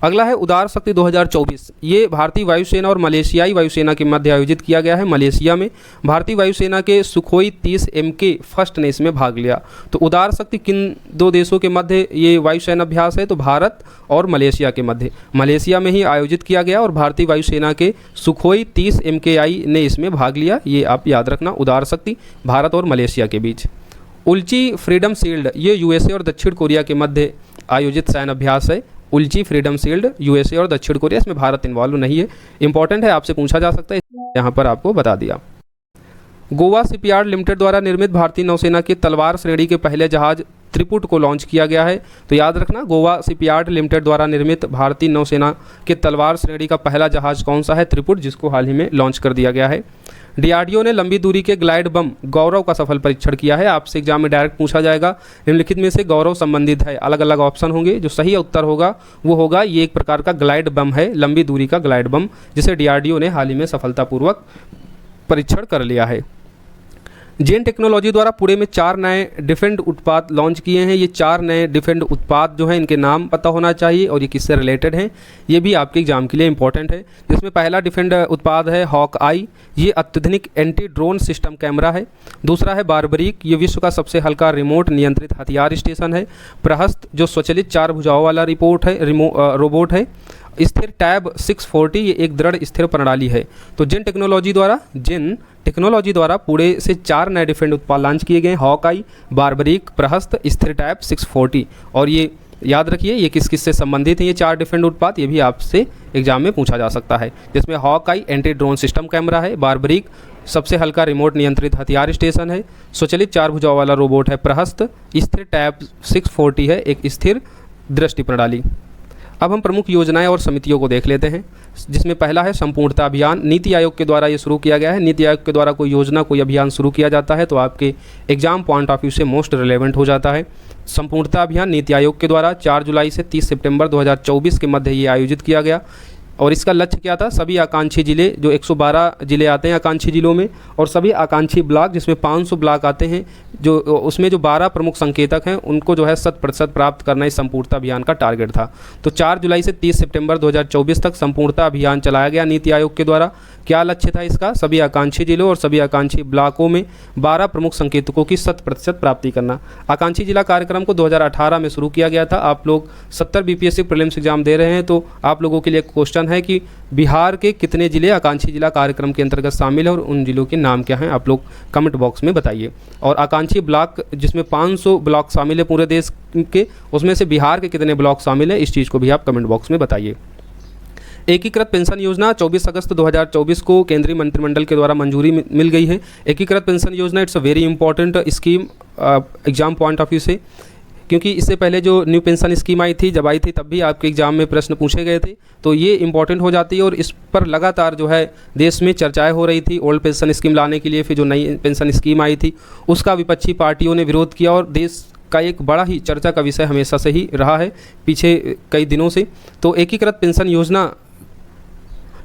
अगला है उदार शक्ति 2024, ये भारतीय वायुसेना और मलेशियाई वायुसेना के मध्य आयोजित किया गया है मलेशिया में। भारतीय वायुसेना के सुखोई 30 MK फर्स्ट ने इसमें भाग लिया। तो उदार शक्ति किन दो देशों के मध्य ये वायुसेना अभ्यास है, तो भारत और मलेशिया के मध्य, मलेशिया में ही आयोजित किया गया और भारतीय वायुसेना के सुखोई 30 MKI ने इसमें भाग लिया। ये आप याद रखना, उदार शक्ति भारत और मलेशिया के बीच। उल्ची फ्रीडम शील्ड, ये यूएसए और दक्षिण कोरिया के मध्य आयोजित सैन्य अभ्यास है। उल्ची फ्रीडम शील्ड यूएसए और दक्षिण कोरिया, इसमें भारत इन्वॉल्व नहीं है। इंपॉर्टेंट है, आपसे पूछा जा सकता है, यहाँ पर आपको बता दिया। गोवा शिपयार्ड लिमिटेड द्वारा निर्मित भारतीय नौसेना के तलवार श्रेणी के पहले जहाज त्रिपुट को लॉन्च किया गया है। तो याद रखना, गोवा शिपयार्ड लिमिटेड द्वारा निर्मित भारतीय नौसेना के तलवार श्रेणी का पहला जहाज कौन सा है, त्रिपुट, जिसको हाल ही में लॉन्च कर दिया गया है। डीआरडीओ ने लंबी दूरी के ग्लाइड बम गौरव का सफल परीक्षण किया है। आपसे एग्जाम में डायरेक्ट पूछा जाएगा, निम्नलिखित में से गौरव संबंधित है, अलग अलग ऑप्शन होंगे, जो सही उत्तर होगा वो होगा ये एक प्रकार का ग्लाइड बम है, लंबी दूरी का ग्लाइड बम, जिसे डीआरडीओ ने हाल ही में सफलतापूर्वक परीक्षण कर लिया है। जेन टेक्नोलॉजी द्वारा पुणे में 4 नए डिफेंड उत्पाद लॉन्च किए हैं। ये 4 नए डिफेंड उत्पाद जो हैं, इनके नाम पता होना चाहिए और ये किससे रिलेटेड हैं, ये भी आपके एग्जाम के लिए इंपॉर्टेंट है। जिसमें पहला डिफेंड उत्पाद है हॉक आई, ये अत्याधुनिक एंटी ड्रोन सिस्टम कैमरा है। दूसरा है बारबरीक, ये विश्व का सबसे हल्का रिमोट नियंत्रित हथियार स्टेशन है। प्रहस्त, जो स्वचालित 4 भुजाओं वाला रोबोट है। स्थिर टैब 640, ये एक दृढ़ स्थिर प्रणाली है। तो जेन टेक्नोलॉजी द्वारा पुणे से 4 नए डिफेंड उत्पाद लॉन्च किए गए, हॉक-आई, बारबरीक, प्रहस्त, स्थिर टैब 640। और ये याद रखिए ये किस किस से संबंधित हैं ये 4 डिफेंड उत्पाद, ये भी आपसे एग्जाम में पूछा जा सकता है। जिसमें हॉक-आई एंटी ड्रोन सिस्टम कैमरा है, बारबरीक सबसे हल्का रिमोट नियंत्रित हथियार स्टेशन है, स्वचालित 4 भुजाओं वाला रोबोट है प्रहस्त, स्थिर टैब 640 है एक स्थिर दृष्टि प्रणाली। अब हम प्रमुख योजनाएं और समितियों को देख लेते हैं, जिसमें पहला है संपूर्णता अभियान। नीति आयोग के द्वारा ये शुरू किया गया है। नीति आयोग के द्वारा कोई योजना, कोई अभियान शुरू किया जाता है तो आपके एग्जाम पॉइंट ऑफ व्यू से मोस्ट रिलेवेंट हो जाता है। संपूर्णता अभियान नीति आयोग के द्वारा 4 जुलाई से 30 सितंबर 2024 के मध्य ये आयोजित किया गया। और इसका लक्ष्य क्या था, सभी आकांक्षी जिले, जो 112 जिले आते हैं आकांक्षी जिलों में, और सभी आकांक्षी ब्लॉक जिसमें 500 ब्लॉक आते हैं, जो उसमें जो 12 प्रमुख संकेतक हैं उनको जो है 100% प्राप्त करना इस संपूर्णता अभियान का टारगेट था। तो 4 जुलाई से 30 सितंबर 2024 तक संपूर्णता अभियान चलाया गया नीति आयोग के द्वारा। क्या लक्ष्य था इसका, सभी आकांक्षी जिलों और सभी आकांक्षी ब्लॉकों में 12 प्रमुख संकेतकों की 100% प्राप्ति करना। आकांक्षी जिला कार्यक्रम को 2018 में शुरू किया गया था। आप लोग 70 बीपीएससी प्रीलिम्स एग्जाम दे रहे हैं तो आप लोगों के लिए क्वेश्चन है कि बिहार के कितने जिले आकांक्षी जिला कार्यक्रम के अंतर्गत शामिल है और उन जिलों के नाम क्या हैं, आप लोग कमेंट बॉक्स में बताइए। और आकांक्षी ब्लॉक जिसमें 500 ब्लॉक शामिल है पूरे देश के, उसमें से बिहार के कितने ब्लॉक शामिल है, इस चीज़ को भी आप कमेंट बॉक्स में बताइए। एकीकृत पेंशन योजना 24 अगस्त 2024 को केंद्रीय मंत्रिमंडल के द्वारा मंजूरी मिल गई है। एकीकृत पेंशन योजना it's a very important scheme exam point of view से। क्योंकि इससे पहले जो न्यू पेंशन स्कीम आई थी, जब आई थी तब भी आपके एग्जाम में प्रश्न पूछे गए थे, तो ये इंपॉर्टेंट हो जाती है और इस पर लगातार जो है देश में चर्चाएं हो रही थी। ओल्ड पेंशन स्कीम लाने के लिए फिर जो नई पेंशन स्कीम आई थी उसका विपक्षी पार्टियों ने विरोध किया और देश का एक बड़ा ही चर्चा का विषय हमेशा से ही रहा है पीछे कई दिनों से। तो एकीकृत पेंशन योजना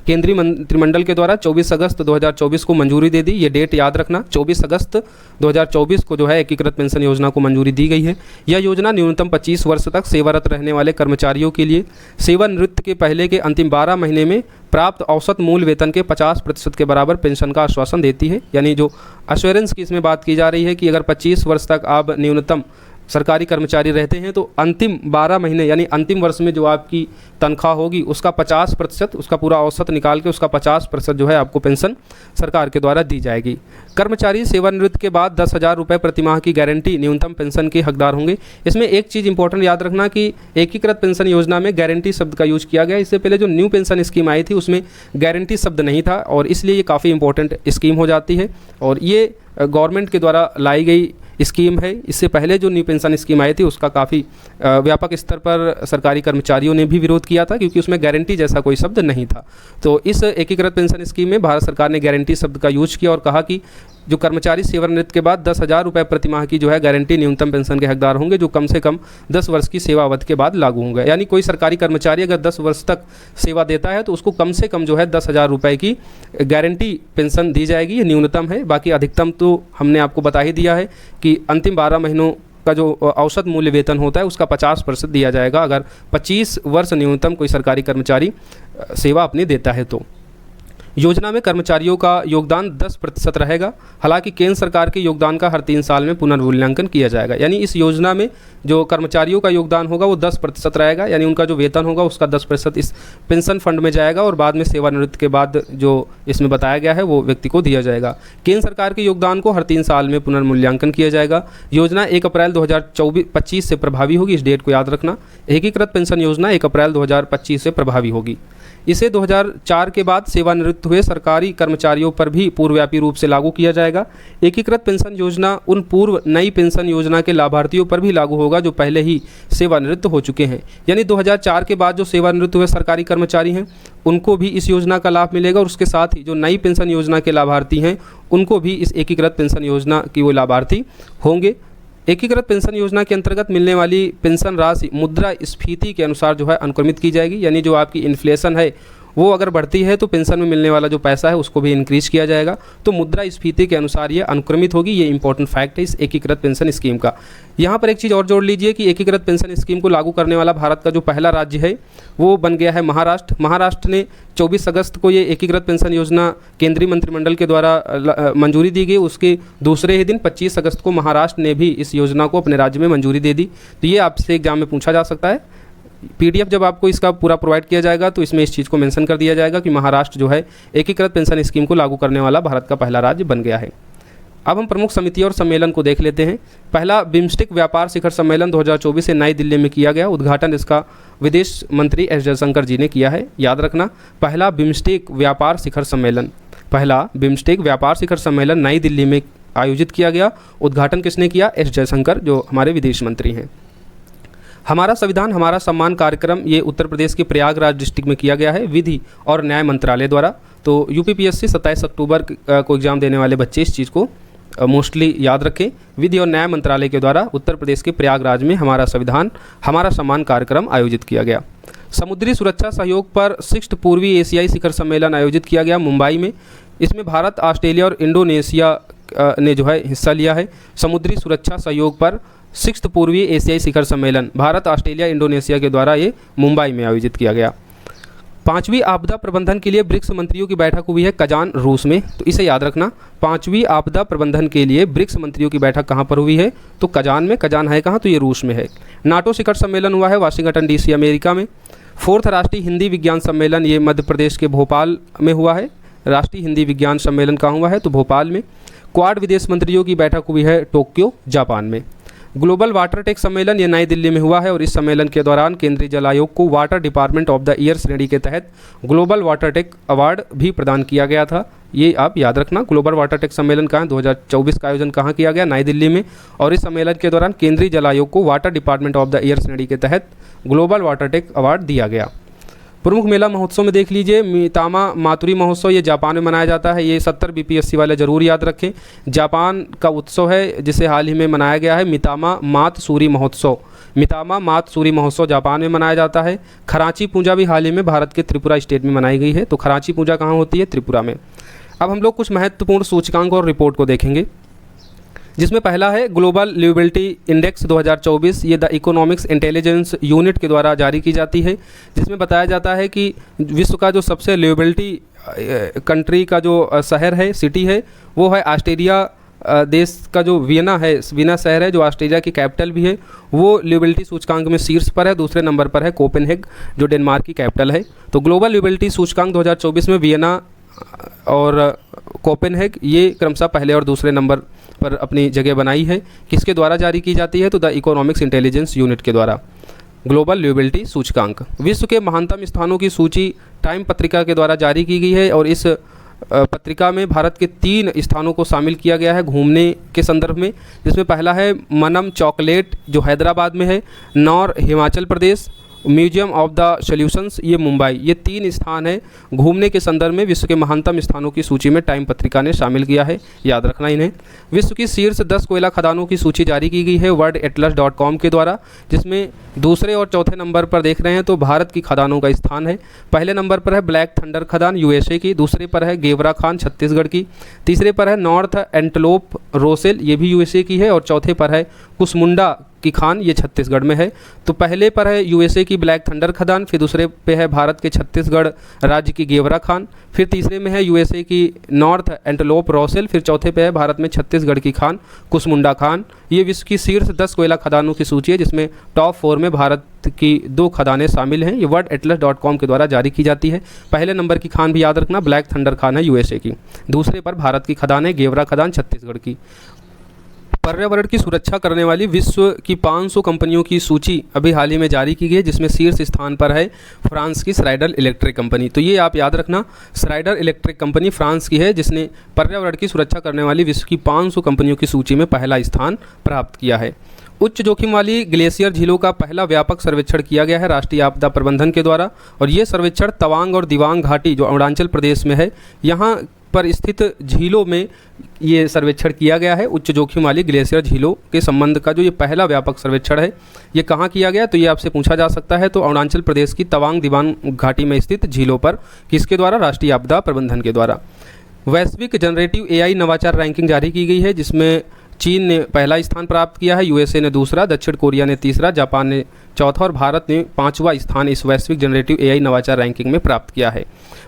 केंद्रीय मंत्रिमंडल के द्वारा 24 अगस्त 2024 को मंजूरी दे दी। ये डेट याद रखना, 24 अगस्त 2024 को जो है एकीकृत पेंशन योजना को मंजूरी दी गई है। यह योजना न्यूनतम 25 वर्ष तक सेवारत रहने वाले कर्मचारियों के लिए सेवानिवृत्ति के पहले के अंतिम 12 महीने में प्राप्त औसत मूल वेतन के 50% के बराबर पेंशन का आश्वासन देती है। यानी जो अश्योरेंस की इसमें बात की जा रही है कि अगर 25 वर्ष तक आप न्यूनतम सरकारी कर्मचारी रहते हैं तो अंतिम 12 महीने यानी अंतिम वर्ष में जो आपकी तनख्वाह होगी उसका 50%, उसका पूरा औसत निकाल के उसका 50% जो है आपको पेंशन सरकार के द्वारा दी जाएगी। कर्मचारी सेवानिवृत्ति के बाद 10,000 रुपये प्रति माह की गारंटी न्यूनतम पेंशन के हकदार होंगे। इसमें एक चीज़ इंपॉर्टेंट याद रखना कि एकीकृत पेंशन योजना में गारंटी शब्द का यूज किया गया। इससे पहले जो न्यू पेंशन स्कीम आई थी उसमें गारंटी शब्द नहीं था और इसलिए ये काफ़ी इंपॉर्टेंट स्कीम हो जाती है और ये गवर्नमेंट के द्वारा लाई गई स्कीम है। इससे पहले जो न्यू पेंशन स्कीम आई थी उसका काफ़ी व्यापक स्तर पर सरकारी कर्मचारियों ने भी विरोध किया था क्योंकि उसमें गारंटी जैसा कोई शब्द नहीं था। तो इस एकीकृत पेंशन स्कीम में भारत सरकार ने गारंटी शब्द का यूज किया और कहा कि जो कर्मचारी सेवानिवृत्ति के बाद 10,000 रुपये प्रति माह की जो है गारंटी न्यूनतम पेंशन के हकदार होंगे, जो कम से कम 10 वर्ष की सेवा अवधि के बाद लागू होंगे। यानी कोई सरकारी कर्मचारी अगर 10 वर्ष तक सेवा देता है तो उसको कम से कम जो है 10,000 रुपये की गारंटी पेंशन दी जाएगी। ये न्यूनतम है, बाकी अधिकतम तो हमने आपको बता ही दिया है कि अंतिम 12 महीनों का जो औसत मूल्य वेतन होता है उसका 50% दिया जाएगा अगर 25 वर्ष न्यूनतम कोई सरकारी कर्मचारी सेवा अपनी देता है। तो योजना में कर्मचारियों का योगदान 10% रहेगा। हालांकि केंद्र सरकार के योगदान का हर 3 साल में पुनर्मूल्यांकन किया जाएगा। यानी इस योजना में जो कर्मचारियों का योगदान होगा वो 10% रहेगा, यानी उनका जो वेतन होगा उसका 10% इस पेंशन फंड में जाएगा और बाद में सेवानिवृत्ति के बाद जो इसमें बताया गया है वो व्यक्ति को दिया जाएगा। केंद्र सरकार के योगदान को हर 3 साल में पुनर्मूल्यांकन किया जाएगा। योजना 1 अप्रैल 2025 से प्रभावी होगी, इस डेट को याद रखना। एकीकृत पेंशन योजना 1 अप्रैल 2025 से प्रभावी होगी। इसे 2004 के बाद सेवानिवृत्त हुए सरकारी कर्मचारियों पर भी पूर्वव्यापी रूप से लागू किया जाएगा। एकीकृत पेंशन योजना उन पूर्व नई पेंशन योजना के लाभार्थियों पर भी लागू होगा जो पहले ही सेवानिवृत्त हो चुके हैं। यानी 2004 के बाद जो सेवानिवृत्त हुए सरकारी कर्मचारी हैं उनको भी इस योजना का लाभ मिलेगा और उसके साथ ही जो नई पेंशन योजना के लाभार्थी हैं उनको भी इस एकीकृत पेंशन योजना की वो लाभार्थी होंगे। एकीकृत पेंशन योजना के अंतर्गत मिलने वाली पेंशन राशि मुद्रास्फीति के अनुसार जो है अनुक्रमित की जाएगी। यानी जो आपकी इन्फ्लेशन है वो अगर बढ़ती है तो पेंशन में मिलने वाला जो पैसा है उसको भी इंक्रीज किया जाएगा। तो मुद्रास्फीति के अनुसार ये अनुक्रमित होगी। ये इंपॉर्टेंट फैक्ट है इस एकीकृत पेंशन स्कीम का। यहाँ पर एक चीज़ और जोड़ लीजिए कि एकीकृत पेंशन स्कीम को लागू करने वाला भारत का जो पहला राज्य है वो बन गया है महाराष्ट्र। महाराष्ट्र ने 24 अगस्त को ये एकीकृत पेंशन योजना केंद्रीय मंत्रिमंडल के द्वारा मंजूरी दी गई। उसके दूसरे ही दिन 25 अगस्त को महाराष्ट्र ने भी इस योजना को अपने राज्य में मंजूरी दे दी। तो ये आपसे एग्जाम में पूछा जा सकता है। PDF जब आपको इसका पूरा प्रोवाइड किया जाएगा तो इसमें इस चीज़ को मेंशन कर दिया जाएगा कि महाराष्ट्र जो है एकीकृत पेंशन स्कीम को लागू करने वाला भारत का पहला राज्य बन गया है। अब हम प्रमुख समितियों और सम्मेलन को देख लेते हैं। पहला बिम्स्टेक व्यापार शिखर सम्मेलन 2024 से नई दिल्ली में किया गया। उद्घाटन इसका विदेश मंत्री एस जयशंकर जी ने किया है। याद रखना, पहला बिम्स्टेक व्यापार शिखर सम्मेलन नई दिल्ली में आयोजित किया गया। उद्घाटन किसने किया? एस जयशंकर, जो हमारे विदेश मंत्री हैं। हमारा संविधान हमारा सम्मान कार्यक्रम ये उत्तर प्रदेश के प्रयागराज डिस्ट्रिक्ट में किया गया है विधि और न्याय मंत्रालय द्वारा। तो UPPSC 27 अक्टूबर को एग्जाम देने वाले बच्चे इस चीज़ को मोस्टली याद रखें। विधि और न्याय मंत्रालय के द्वारा उत्तर प्रदेश के प्रयागराज में हमारा संविधान हमारा सम्मान कार्यक्रम आयोजित किया गया। समुद्री सुरक्षा सहयोग पर 6th पूर्वी एशियाई शिखर सम्मेलन आयोजित किया गया मुंबई में। इसमें भारत, ऑस्ट्रेलिया और इंडोनेशिया ने जो है हिस्सा लिया है। समुद्री सुरक्षा सहयोग पर 6th पूर्वी एशियाई शिखर सम्मेलन भारत, ऑस्ट्रेलिया, इंडोनेशिया के द्वारा ये मुंबई में आयोजित किया गया। 5वीं आपदा प्रबंधन के लिए ब्रिक्स मंत्रियों की बैठक हुई है कजान, रूस में। तो इसे याद रखना, 5वीं आपदा प्रबंधन के लिए ब्रिक्स मंत्रियों की बैठक कहाँ पर हुई है? तो कजान में। कजान है कहाँ? तो ये रूस में है। नाटो शिखर सम्मेलन हुआ है वाशिंगटन DC, अमेरिका में। 4th राष्ट्रीय हिंदी विज्ञान सम्मेलन ये मध्य प्रदेश के भोपाल में हुआ है। राष्ट्रीय हिंदी विज्ञान सम्मेलन कहाँ हुआ है? तो भोपाल में। क्वाड विदेश मंत्रियों की बैठक हुई है टोक्यो, जापान में। ग्लोबल वाटर टेक सम्मेलन ये नई दिल्ली में हुआ है और इस सम्मेलन के दौरान केंद्रीय जल आयोग को water department of the year श्रेणी के तहत ग्लोबल वाटर टेक अवार्ड भी प्रदान किया गया था। ये आप याद रखना। ग्लोबल वाटर टेक सम्मेलन कहाँ 2024 का आयोजन कहाँ किया गया? नई दिल्ली में। और इस सम्मेलन के दौरान केंद्रीय जल आयोग को water department of the year श्रेणी के तहत ग्लोबल वाटर टेक अवार्ड दिया गया। प्रमुख मेला महोत्सव में देख लीजिए, मितामा मातुरी महोत्सव ये जापान में मनाया जाता है। ये 70 बीपीएससी वाले जरूर याद रखें। जापान का उत्सव है जिसे हाल ही में मनाया गया है, मितामा मातसुरी महोत्सव। मितामा मातसुरी महोत्सव जापान में मनाया जाता है। खरांची पूजा भी हाल ही में भारत के त्रिपुरा स्टेट में मनाई गई है। तो खरांची पूजा कहाँ होती है? त्रिपुरा में। अब हम लोग कुछ महत्वपूर्ण सूचकांक और रिपोर्ट को देखेंगे, जिसमें पहला है ग्लोबल लिवेबिलिटी इंडेक्स 2024। ये द इकोनॉमिक्स इंटेलिजेंस यूनिट के द्वारा जारी की जाती है, जिसमें बताया जाता है कि विश्व का जो सबसे लिवेबिलिटी कंट्री का जो शहर है, सिटी है, वो है ऑस्ट्रेलिया देश का जो वियना है, वियना शहर है जो ऑस्ट्रेलिया की कैपिटल भी है। वो लिवेबिलिटी सूचकांक में शीर्ष पर है। दूसरे नंबर पर है कोपेनहेग जो डेनमार्क की कैपिटल है। तो ग्लोबल लिवेबिलिटी सूचकांक 2024 में वियना और कोपेनहेग ये क्रमशः पहले और दूसरे नंबर पर अपनी जगह बनाई है। किसके द्वारा जारी की जाती है? तो द इकोनॉमिक्स इंटेलिजेंस यूनिट के द्वारा ग्लोबल लिवेबिलिटी सूचकांक। विश्व के महानतम स्थानों की सूची टाइम पत्रिका के द्वारा जारी की गई है और इस पत्रिका में भारत के 3 स्थानों को शामिल किया गया है घूमने के संदर्भ में, जिसमें पहला है मनम चॉकलेट जो हैदराबाद में है, नौर Himachal Pradesh, museum of the solutions ये मुंबई। ये 3 स्थान है घूमने के संदर्भ में विश्व के महानतम स्थानों की सूची में टाइम पत्रिका ने शामिल किया है, याद रखना इन्हें। विश्व की शीर्ष 10 कोयला खदानों की सूची जारी की गई है worldatlas.com के द्वारा, जिसमें दूसरे और चौथे नंबर पर देख रहे हैं तो भारत की खदानों का स्थान है। पहले नंबर पर है ब्लैक थंडर खदान यूएसए की, दूसरे पर है गेवरा खान छत्तीसगढ़ की, तीसरे पर है नॉर्थ एंटलोप रोसेल ये भी यूएसए की है, और चौथे पर है कुसमुंडा की खान ये छत्तीसगढ़ में है। तो पहले पर है यूएसए की ब्लैक थंडर खदान, फिर दूसरे पे है भारत के छत्तीसगढ़ राज्य की गेवरा खान, फिर तीसरे में है यूएसए की नॉर्थ एंटलोप रोसेल, फिर चौथे पे है भारत में छत्तीसगढ़ की खान कुसमुंडा खान। ये विश्व की शीर्ष 10 कोयला खदानों की सूची है, जिसमें टॉप 4 में भारत की 2 खदानें शामिल हैं। ये worldatlas.com के द्वारा जारी की जाती है। पहले नंबर की खान भी याद रखना, ब्लैक थंडर खान है यूएसए की, दूसरे पर भारत की खदान है गेवरा खदान छत्तीसगढ़ की। पर्यावरण की सुरक्षा करने वाली विश्व की 500 कंपनियों की सूची अभी हाल ही में जारी की गई है, जिसमें शीर्ष स्थान पर है फ्रांस की श्राइडर इलेक्ट्रिक कंपनी। तो ये आप याद रखना, श्राइडर इलेक्ट्रिक कंपनी फ्रांस की है, जिसने पर्यावरण की सुरक्षा करने वाली विश्व की 500 कंपनियों की सूची में पहला स्थान प्राप्त किया है। उच्च जोखिम वाली ग्लेशियर झीलों का पहला व्यापक सर्वेक्षण किया गया है राष्ट्रीय आपदा प्रबंधन के द्वारा, और ये सर्वेक्षण तवांग और दिबांग घाटी जो अरुणाचल प्रदेश में है यहाँ पर स्थित झीलों में ये सर्वेक्षण किया गया है। उच्च जोखिम वाली ग्लेशियर झीलों के संबंध का जो ये पहला व्यापक सर्वेक्षण है, ये कहाँ किया गया? तो ये आपसे पूछा जा सकता है। तो अरुणाचल प्रदेश की तवांग दिबांग घाटी में स्थित झीलों पर, किसके द्वारा? राष्ट्रीय आपदा प्रबंधन के द्वारा। वैश्विक जनरेटिव एआई नवाचार रैंकिंग जारी की गई है, जिसमें चीन ने पहला स्थान प्राप्त किया है, यूएसए ने दूसरा, दक्षिण कोरिया ने तीसरा, जापान ने चौथा और भारत ने 5वां स्थान इस वैश्विक जनरेटिव एआई नवाचार रैंकिंग में प्राप्त किया है।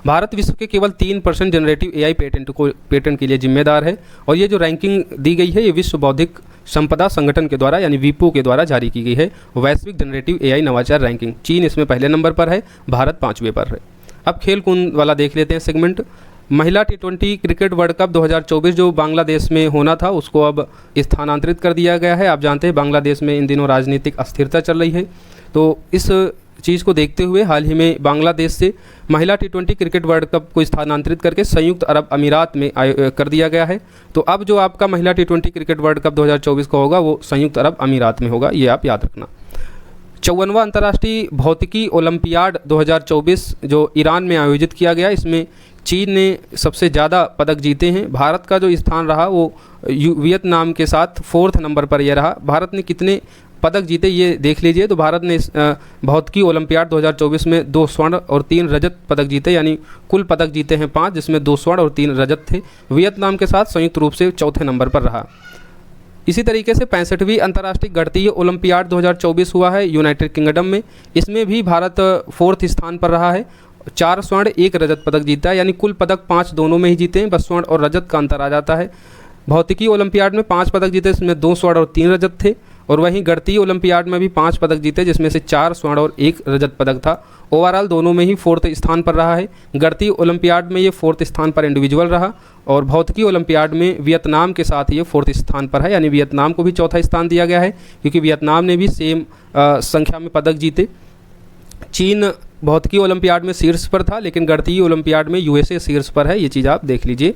भारत विश्व के केवल 3% जनरेटिव एआई पेटेंट के लिए जिम्मेदार है, और ये जो रैंकिंग दी गई है ये विश्व बौद्धिक संपदा संगठन के द्वारा यानी वीपो के द्वारा जारी की गई है। वैश्विक जनरेटिव एआई नवाचार रैंकिंग, चीन इसमें पहले नंबर पर है, भारत 5वें पर है। अब खेल कूद वाला देख लेते हैं सेगमेंट। महिला T20 क्रिकेट वर्ल्ड कप 2024 जो बांग्लादेश में होना था उसको अब स्थानांतरित कर दिया गया है। आप जानते हैं बांग्लादेश में इन दिनों राजनीतिक अस्थिरता चल रही है, तो इस चीज़ को देखते हुए हाल ही में बांग्लादेश से महिला T20 क्रिकेट वर्ल्ड कप को स्थानांतरित करके संयुक्त अरब अमीरात में कर दिया गया है। तो अब जो आपका महिला T20 क्रिकेट वर्ल्ड कप 2024 का होगा वो संयुक्त अरब अमीरात में होगा, ये आप याद रखना। 54वां अंतर्राष्ट्रीय भौतिकी ओलंपियाड 2024 जो ईरान में आयोजित किया गया, इसमें चीन ने सबसे ज़्यादा पदक जीते हैं। भारत का जो स्थान रहा वो वियतनाम के साथ 4th नंबर पर यह रहा। भारत ने कितने पदक जीते ये देख लीजिए। तो भारत ने भौतिकी ओलंपियाड 2024 में 2 स्वर्ण और 3 रजत पदक जीते, यानी कुल पदक जीते हैं 5, जिसमें 2 स्वर्ण और 3 रजत थे। वियतनाम के साथ संयुक्त रूप से 4थे नंबर पर रहा। इसी तरीके से 65वीं अंतर्राष्ट्रीय गणितीय ओलंपियाड 2024 हुआ है यूनाइटेड किंगडम में। इसमें भी भारत 4th स्थान पर रहा है, 4 स्वर्ण 1 रजत पदक जीता है, यानी कुल पदक 5 दोनों में ही जीते हैं, बस स्वर्ण और रजत का अंतर आ जाता है। भौतिकी ओलंपियाड में 5 पदक जीते, इसमें 2 स्वर्ण और 3 रजत थे। और वहीं गणितीय ओलंपियाड में भी 5 पदक जीते, जिसमें से 4 स्वर्ण और 1 रजत पदक था। ओवरऑल दोनों में ही 4th स्थान पर रहा है। गणितीय ओलंपियाड में ये 4th स्थान पर इंडिविजुअल रहा और भौतिकी ओलंपियाड में वियतनाम के साथ ये 4th स्थान पर है, यानी वियतनाम को भी चौथा स्थान दिया गया है क्योंकि वियतनाम ने भी सेम संख्या में पदक जीते। चीन भौतिकी ओलंपियाड में शीर्ष पर था, लेकिन गणितीय ओलंपियाड में यूएसए शीर्ष पर है, ये चीज़ आप देख लीजिए।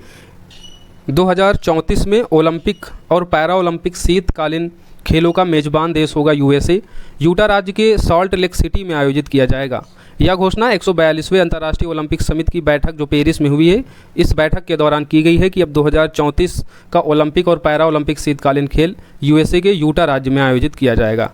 2034 में ओलंपिक और पैरा ओलंपिक शीतकालीन खेलों का मेजबान देश होगा यूएसए। यूटा राज्य के सॉल्ट लेक सिटी में आयोजित किया जाएगा। यह घोषणा 142वें अंतर्राष्ट्रीय ओलंपिक समिति की बैठक जो पेरिस में हुई है, इस बैठक के दौरान की गई है कि अब 2034 का ओलंपिक और पैरा ओलंपिक शीतकालीन खेल यूएसए के यूटा राज्य में आयोजित किया जाएगा।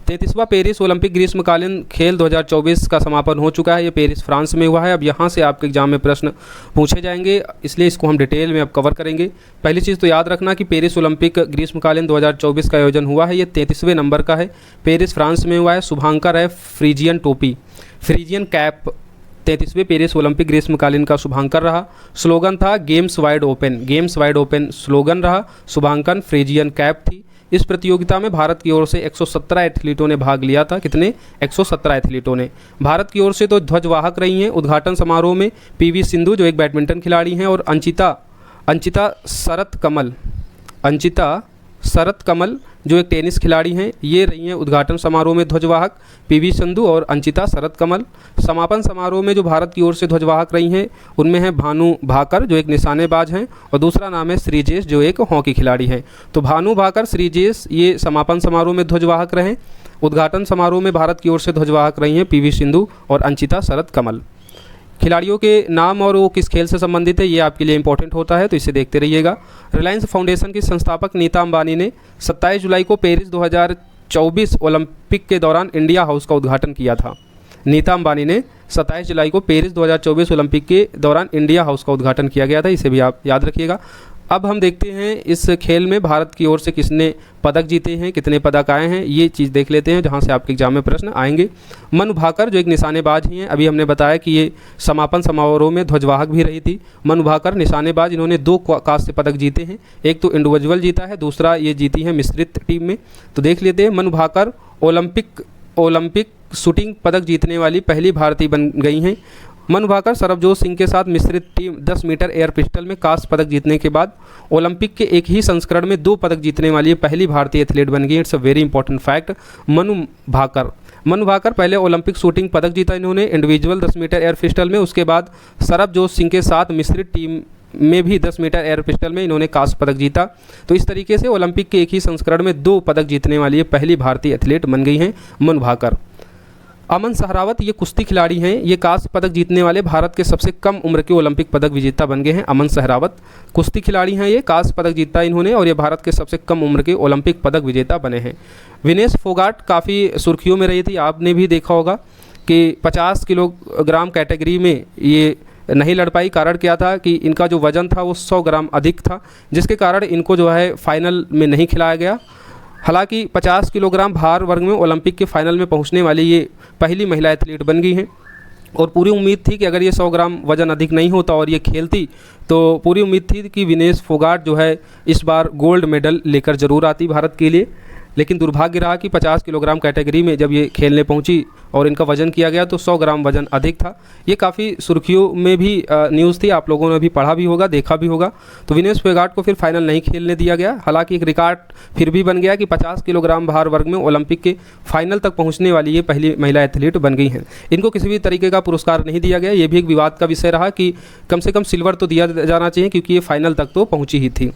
33वां पेरिस ओलंपिक ग्रीष्मकालीन खेल 2024 का समापन हो चुका है। ये पेरिस फ्रांस में हुआ है। अब यहाँ से आपके एग्जाम में प्रश्न पूछे जाएंगे, इसलिए इसको हम डिटेल में अब कवर करेंगे। पहली चीज़ तो याद रखना कि पेरिस ओलंपिक ग्रीष्मकालीन 2024 का आयोजन हुआ है। ये 33वें नंबर का है, पेरिस फ्रांस में हुआ है। शुभांकर है फ्रीजियन टोपी, फ्रीजियन कैप 33वें पेरिस ओलंपिक ग्रीष्मकालीन का शुभांकर रहा। स्लोगन था games wide open, games wide open slogan रहा। शुभांकन फ्रीजियन कैप थी। इस प्रतियोगिता में भारत की ओर से 117 एथलीटों ने भाग लिया था। कितने? 117 एथलीटों ने। भारत की ओर से तो ध्वजवाहक रही हैं। उद्घाटन समारोह में पीवी सिंधु जो एक बैडमिंटन खिलाड़ी हैं और अंचिता शरत कमल जो एक टेनिस खिलाड़ी हैं, ये रही हैं उद्घाटन समारोह में ध्वजवाहक, पीवी सिंधु और अंचिता शरत कमल। समापन समारोह में जो भारत की ओर से ध्वजवाहक रही हैं उनमें हैं भानु भाकर जो एक निशानेबाज हैं और दूसरा नाम है श्रीजेश जो एक हॉकी खिलाड़ी हैं। तो भानु भाकर, श्रीजेश ये समापन समारोह में ध्वजवाहक रहे। उद्घाटन समारोह में भारत की ओर से ध्वजवाहक रही हैं पीवी सिंधु और अंचिता शरत कमल। खिलाड़ियों के नाम और वो किस खेल से संबंधित है ये आपके लिए इंपॉर्टेंट होता है, तो इसे देखते रहिएगा। रिलायंस फाउंडेशन की संस्थापक नीता अंबानी ने 27 जुलाई को पेरिस 2024 ओलंपिक के दौरान इंडिया हाउस का उद्घाटन किया था। नीता अंबानी ने 27 जुलाई को पेरिस 2024 ओलंपिक के दौरान इंडिया हाउस का उद्घाटन किया गया था, इसे भी आप याद रखिएगा। अब हम देखते हैं इस खेल में भारत की ओर से किसने पदक जीते हैं, कितने पदक आए हैं, ये चीज़ देख लेते हैं जहां से आपके एग्जाम में प्रश्न आएंगे। मनु भाकर जो एक निशानेबाज ही हैं, अभी हमने बताया कि ये समापन समारोह में ध्वजवाहक भी रही थी। मनु भाकर निशानेबाज, इन्होंने 2 कांस्य पदक जीते हैं, एक तो इंडिविजुअल जीता है, दूसरा ये जीती हैं मिश्रित टीम में। तो देख लेते हैं, मनु भाकर ओलंपिक शूटिंग पदक जीतने वाली पहली भारतीय बन गई हैं। मनु भाकर सरबजोत सिंह के साथ मिश्रित टीम 10 मीटर एयर पिस्टल में कांस्य पदक जीतने के बाद ओलंपिक के एक ही संस्करण में 2 पदक जीतने वाली पहली भारतीय एथलीट बन गई। It's a very important fact. Manu Bhakar पहले ओलंपिक शूटिंग पदक जीता इन्होंने इंडिविजुअल 10 मीटर एयर पिस्टल में, उसके बाद सरबजोत सिंह के साथ मिश्रित टीम में भी 10 मीटर एयर पिस्टल में इन्होंने कांस्य पदक जीता। तो इस तरीके से ओलंपिक के एक ही संस्करण में 2 पदक जीतने वाली पहली भारतीय एथलीट बन गई हैं मनु भाकर। अमन सहरावत ये कुश्ती खिलाड़ी हैं, ये कांस्य पदक जीतने वाले भारत के सबसे कम उम्र के ओलंपिक पदक विजेता बन गए हैं। अमन सहरावत कुश्ती खिलाड़ी हैं, ये कांस्य पदक जीता इन्होंने और ये भारत के सबसे कम उम्र के ओलंपिक पदक विजेता बने हैं। विनेश फोगाट काफ़ी सुर्खियों में रही थी, आपने भी देखा होगा कि 50 किलोग्राम कैटेगरी में ये नहीं लड़ पाई। कारण क्या था कि इनका जो वज़न था वो 100 ग्राम अधिक था, जिसके कारण इनको जो है फाइनल में नहीं खिलाया गया। हालांकि 50 किलोग्राम भार वर्ग में ओलंपिक के फाइनल में पहुंचने वाली ये पहली महिला एथलीट बन गई हैं और पूरी उम्मीद थी कि अगर ये 100 ग्राम वज़न अधिक नहीं होता और ये खेलती तो पूरी उम्मीद थी कि विनेश फोगाट जो है इस बार गोल्ड मेडल लेकर ज़रूर आती भारत के लिए। लेकिन दुर्भाग्य रहा कि 50 किलोग्राम कैटेगरी में जब ये खेलने पहुंची और इनका वज़न किया गया तो 100 ग्राम वज़न अधिक था। ये काफ़ी सुर्खियों में भी न्यूज़ थी, आप लोगों ने भी पढ़ा भी होगा, देखा भी होगा। तो विनेश फोगाट को फिर फाइनल नहीं खेलने दिया गया। हालांकि एक रिकॉर्ड फिर भी बन गया कि 50 किलोग्राम भार वर्ग में ओलंपिक के फाइनल तक पहुँचने वाली ये पहली महिला एथलीट बन गई हैं। इनको किसी भी तरीके का पुरस्कार नहीं दिया गया, ये भी एक विवाद का विषय रहा कि कम से कम सिल्वर तो दिया जाना चाहिए क्योंकि ये फाइनल तक तो पहुँची ही थी।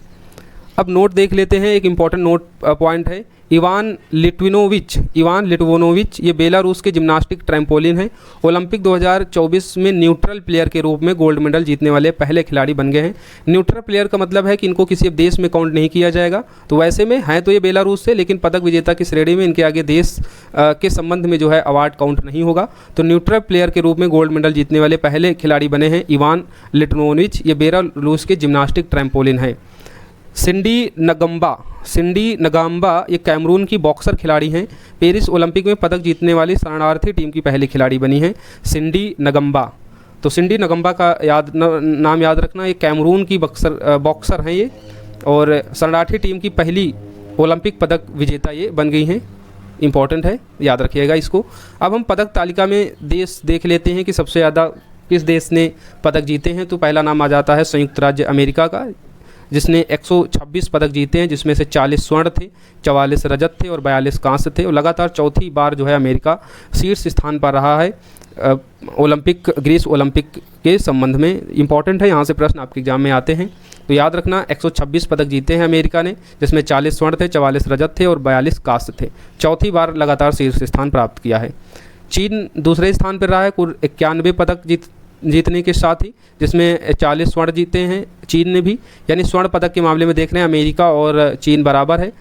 अब नोट देख लेते हैं, एक इम्पॉर्टेंट नोट पॉइंट है। इवान लिटवोनोविच ये बेलारूस के जिम्नास्टिक ट्रैम्पोलिन हैं। ओलंपिक 2024 में न्यूट्रल प्लेयर के रूप में गोल्ड मेडल जीतने वाले पहले खिलाड़ी बन गए हैं। न्यूट्रल प्लेयर का मतलब है कि इनको किसी देश में काउंट नहीं किया जाएगा। तो वैसे में हैं तो ये बेलारूस से, लेकिन पदक विजेता की श्रेणी में इनके आगे देश के संबंध में जो है अवार्ड काउंट नहीं होगा। तो न्यूट्रल प्लेयर के रूप में गोल्ड मेडल जीतने वाले पहले खिलाड़ी बने हैं इवान लिटवोनोविच, ये बेलारूस के जिम्नास्टिक ट्रैम्पोलिन हैं। सिंडी नगाम्बा ये कैमरून की बॉक्सर खिलाड़ी हैं। पेरिस ओलंपिक में पदक जीतने वाली शरणार्थी टीम की पहली खिलाड़ी बनी हैं सिंडी नगम्बा। तो सिंडी नगम्बा का नाम याद रखना, ये कैमरून की बॉक्सर हैं ये, और शरणार्थी टीम की पहली ओलंपिक पदक विजेता ये बन गई हैं। इम्पॉर्टेंट है, याद रखिएगा इसको। अब हम पदक तालिका में देश देख लेते हैं कि सबसे ज़्यादा किस देश ने पदक जीते हैं। तो पहला नाम आ जाता है संयुक्त राज्य अमेरिका का, जिसने 126 पदक जीते हैं, जिसमें से 40 स्वर्ण थे, 44 रजत थे और 42 कांस्य थे। और लगातार चौथी बार जो है अमेरिका शीर्ष स्थान पर रहा है ओलंपिक, ग्रीस ओलंपिक के संबंध में। इम्पॉर्टेंट है, यहाँ से प्रश्न आपके एग्जाम में आते हैं। तो याद रखना 126 पदक जीते हैं अमेरिका ने, जिसमें 40 स्वर्ण थे, 44 रजत थे और 42 कांस्य थे। चौथी बार लगातार शीर्ष स्थान प्राप्त किया है। चीन दूसरे स्थान पर रहा है कुल 91 पदक जीतने के साथ ही, जिसमें 40 स्वर्ण जीते हैं चीन ने भी। यानी स्वर्ण पदक के मामले में देख रहे हैं अमेरिका और चीन बराबर है।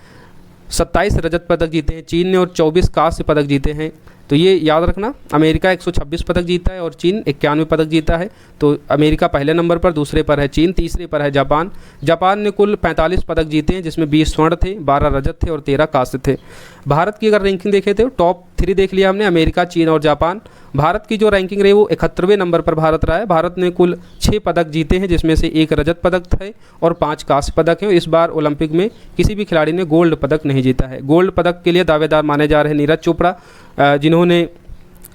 27 रजत पदक जीते हैं चीन ने और 24 कांस्य पदक जीते हैं। तो ये याद रखना, अमेरिका 126 पदक जीता है और चीन 91 पदक जीता है। तो अमेरिका पहले नंबर पर, दूसरे पर है चीन, तीसरे पर है जापान। जापान ने कुल 45 पदक जीते हैं, जिसमें 20 स्वर्ण थे, 12 रजत थे और 13 कांस्य थे। भारत की अगर रैंकिंग देखें तो टॉप 3 देख लिया हमने, अमेरिका, चीन और जापान। भारत की जो रैंकिंग रही वो 71वें नंबर पर भारत रहा है। भारत ने कुल 6 पदक जीते हैं, जिसमें से 1 रजत पदक थे और 5 कांस्य पदक हैं। इस बार ओलंपिक में किसी भी खिलाड़ी ने गोल्ड पदक नहीं जीता है। गोल्ड पदक के लिए दावेदार माने जा रहे हैं नीरज चोपड़ा, जिन्होंने